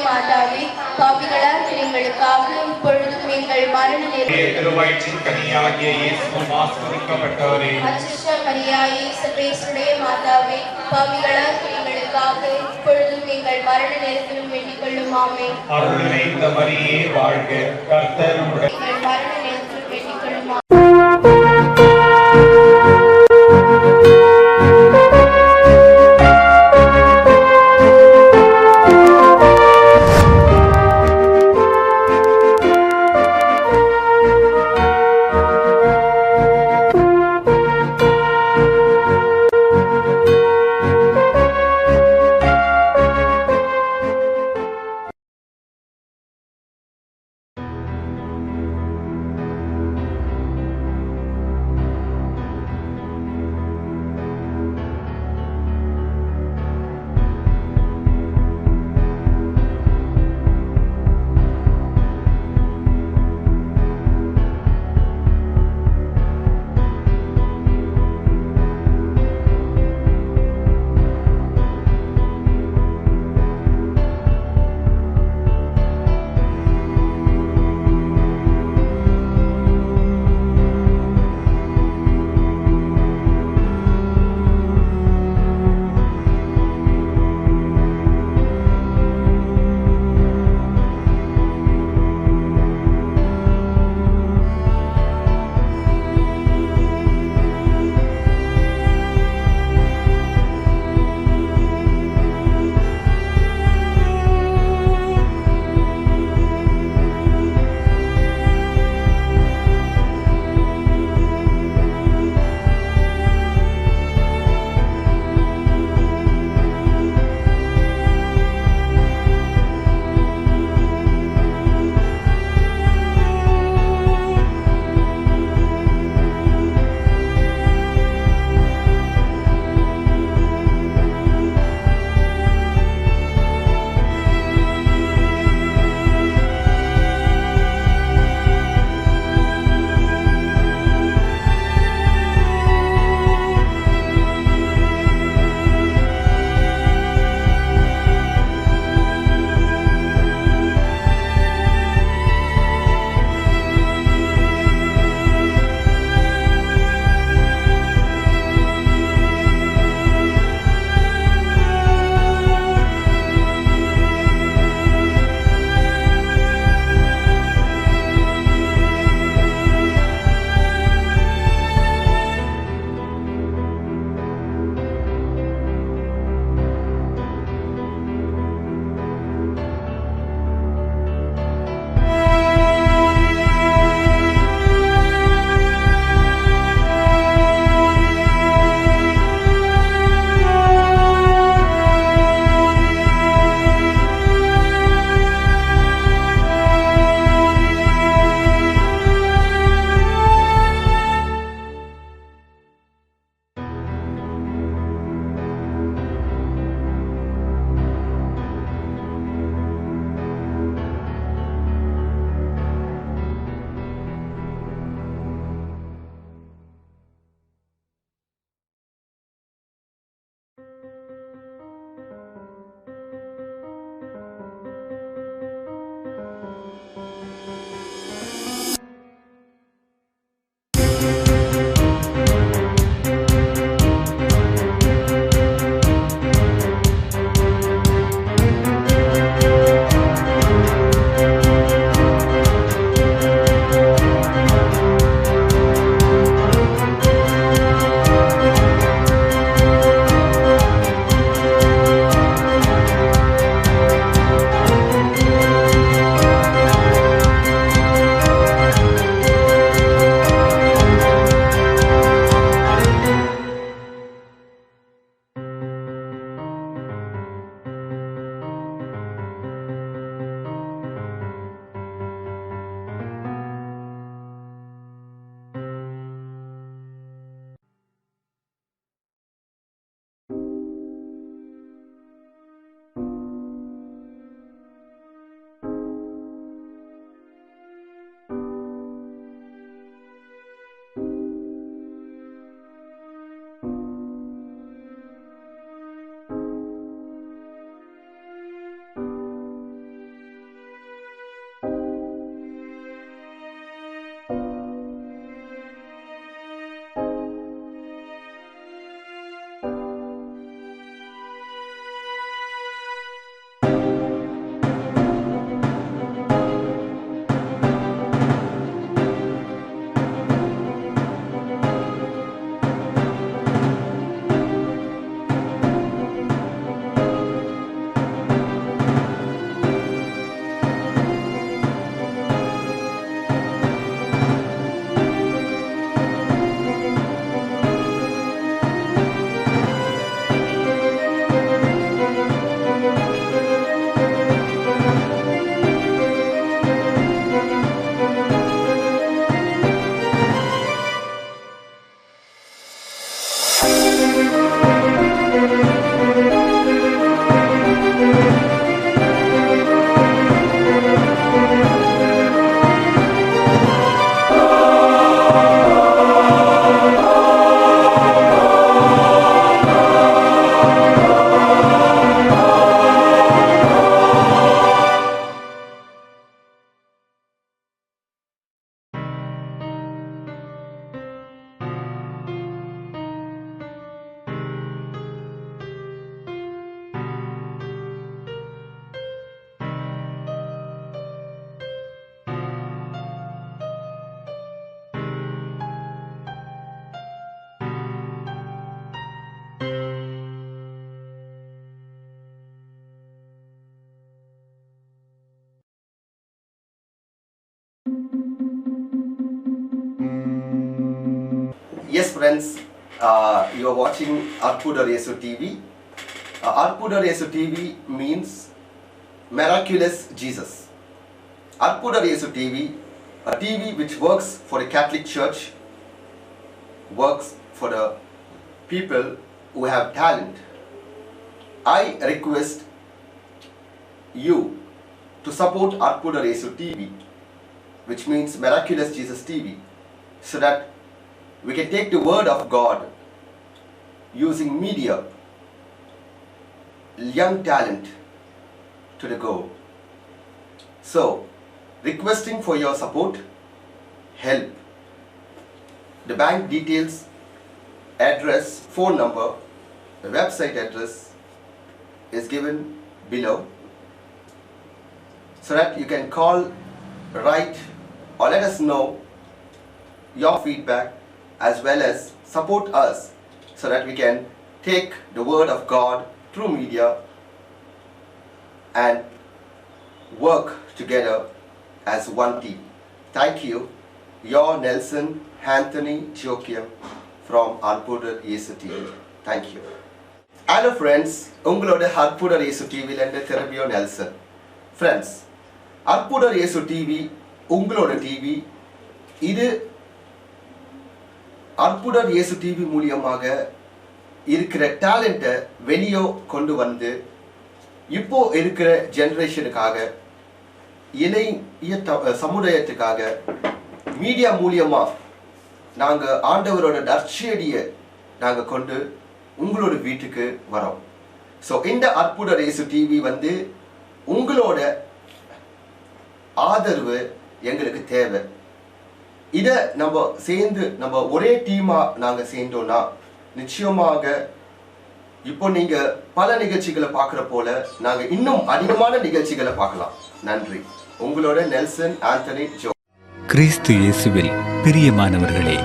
மாதாவே, பாவிகளா இருக்கிற எங்களுக்காக இப்பொழுதும் எங்கள் மரண நேரத்திலும் திருவயிற்றின் கனியாகிய இயேசுவும் ஆசீர்வதிக்கப்பட்டவரே. அச்சிஷ்ட மரியாயே சர்வேஸ்வருடைய மாதாவே, பாவிகளா இருக்கிற எங்களுக்காக இப்பொழுதும் எங்கள் மரண நேரத்திலும் வேண்டிக் கொள்ளும். ஆமென். அருள் நிறைந்த மரியே வாழ்க. கர்த்தரும் உடனே எங்கள் மரண நேரத்திலும் வேண்டிக் கொள்ளும். Yes, friends, you are watching Arpudar Yesu TV. Arpudar Yesu TV means miraculous Jesus. Arpudar Yesu TV, a TV which works for the Catholic Church, works for the people who have talent. I request you to support Arpudar Yesu TV, which means Miraculous Jesus TV, so that we can take the word of God using media, young talent to the goal. So, requesting for your support, help. The bank details, address, phone number, the website address is given below, so that you can call, write, or let us know your feedback, as well as support us so that we can take the word of God through media and work together as one team. Thank you. Your Nelson Anthony Joachim from Arpudar Yesu TV. Thank you. Hello friends, உங்களோட Arpudar Yesu TV ல திரும்பியும் Nelson. Friends, Arpudar Yesu TV உங்களோட TV. இது அற்புதர் இயேசு TV மூலியமாக இருக்கிற டேலண்ட்டை வெளியே கொண்டு வந்து இப்போ இருக்கிற ஜெனரேஷனுக்காக, இளைய சமுதாயத்துக்காக மீடியா மூலியமா நாங்கள் ஆண்டவரோட நற்செய்தியை நாங்கள் கொண்டு உங்களோட வீட்டுக்கு வரோம். ஸோ இந்த அற்புதர் இயேசு டிவி வந்து உங்களோட ஆதரவு எங்களுக்கு தேவை. இதை நம்ம சேர்ந்து நம்ம ஒரே டீமா நாங்க சேர்ந்தோம்னா நிச்சயமாக இப்போ நீங்க பல நிகழ்ச்சிகளை பார்க்குற போல நாங்க இன்னும் அதிகமான நிகழ்ச்சிகளை பார்க்கலாம். நன்றி. உங்களோட நெல்சன் ஆண்டனி ஜோ. கிறிஸ்து இயேசுவில் பிரியமானவர்களே,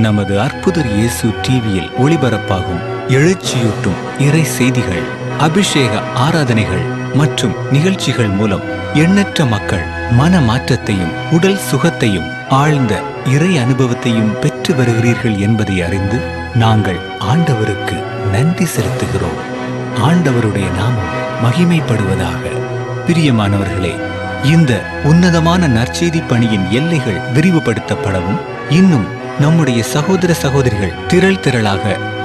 நமது அற்புதர் இயேசு டிவியில் ஒளிபரப்பாகும் எழுச்சியூட்டும் இறை செய்திகள், அபிஷேக ஆராதனைகள் மற்றும் நிகழ்ச்சிகள் மூலம் எண்ணற்ற மக்கள் மன மாற்றத்தையும் உடல் சுகத்தையும் ஆழ்ந்த இறை அனுபவத்தையும் பெற்று வருகிறீர்கள் என்பதை அறிந்து நாங்கள் ஆண்டவருக்கு நன்றி செலுத்துகிறோம். ஆண்டவருடைய நாமம் மகிமைப்படுவதாக. பிரியமானவர்களே, இந்த உன்னதமான நற்செய்தி பணியின் எல்லைகள் விரிவுபடுத்தப்படவும், இன்னும் நம்முடைய சகோதர சகோதரிகள் திரள் திரளாக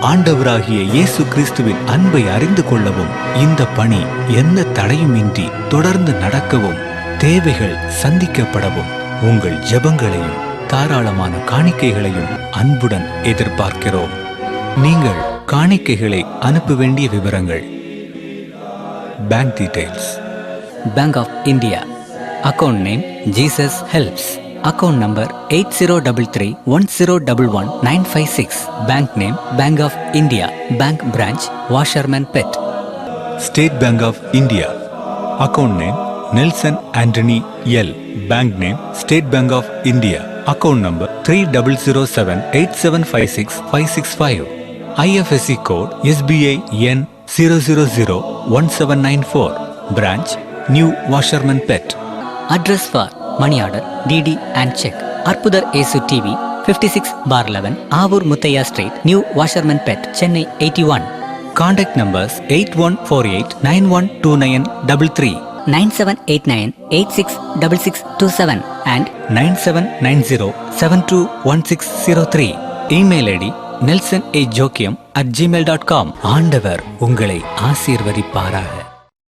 ஆண்டவராகிய இயேசு கிறிஸ்துவின் அன்பை அறிந்து கொள்ளவும், இந்த பணி எந்த தடையுமின்றி தொடர்ந்து நடக்கவும், தேவைகள் சந்திக்கப்படவும் உங்கள் ஜெபங்களையும் தாராளமான காணிக்கைகளையும் அன்புடன் எதிர்பார்க்கிறோம். நீங்கள் காணிக்கைகளை அனுப்ப வேண்டிய விவரங்கள்: bank details, bank of India, account name Jesus helps, account number 8033101196, bank name bank of India, bank branch Washermanpet. State bank of India, account name Nelson Antony L, bank name state bank of India, account number 300787565665, IFSC code SBI N 0001794, branch new Washermanpet. Address for money order, DD and cheque. அற்புதர் இயேசு TV, 56/11 Avur Muthaiah street, new Washermanpet, Chennai 81. Contact numbers 8148912933, 9789866627 and 9790721603. Email ID nelson@gmail.com. ஆண்டவர் உங்களை ஆசீர்வதிப்பாராக.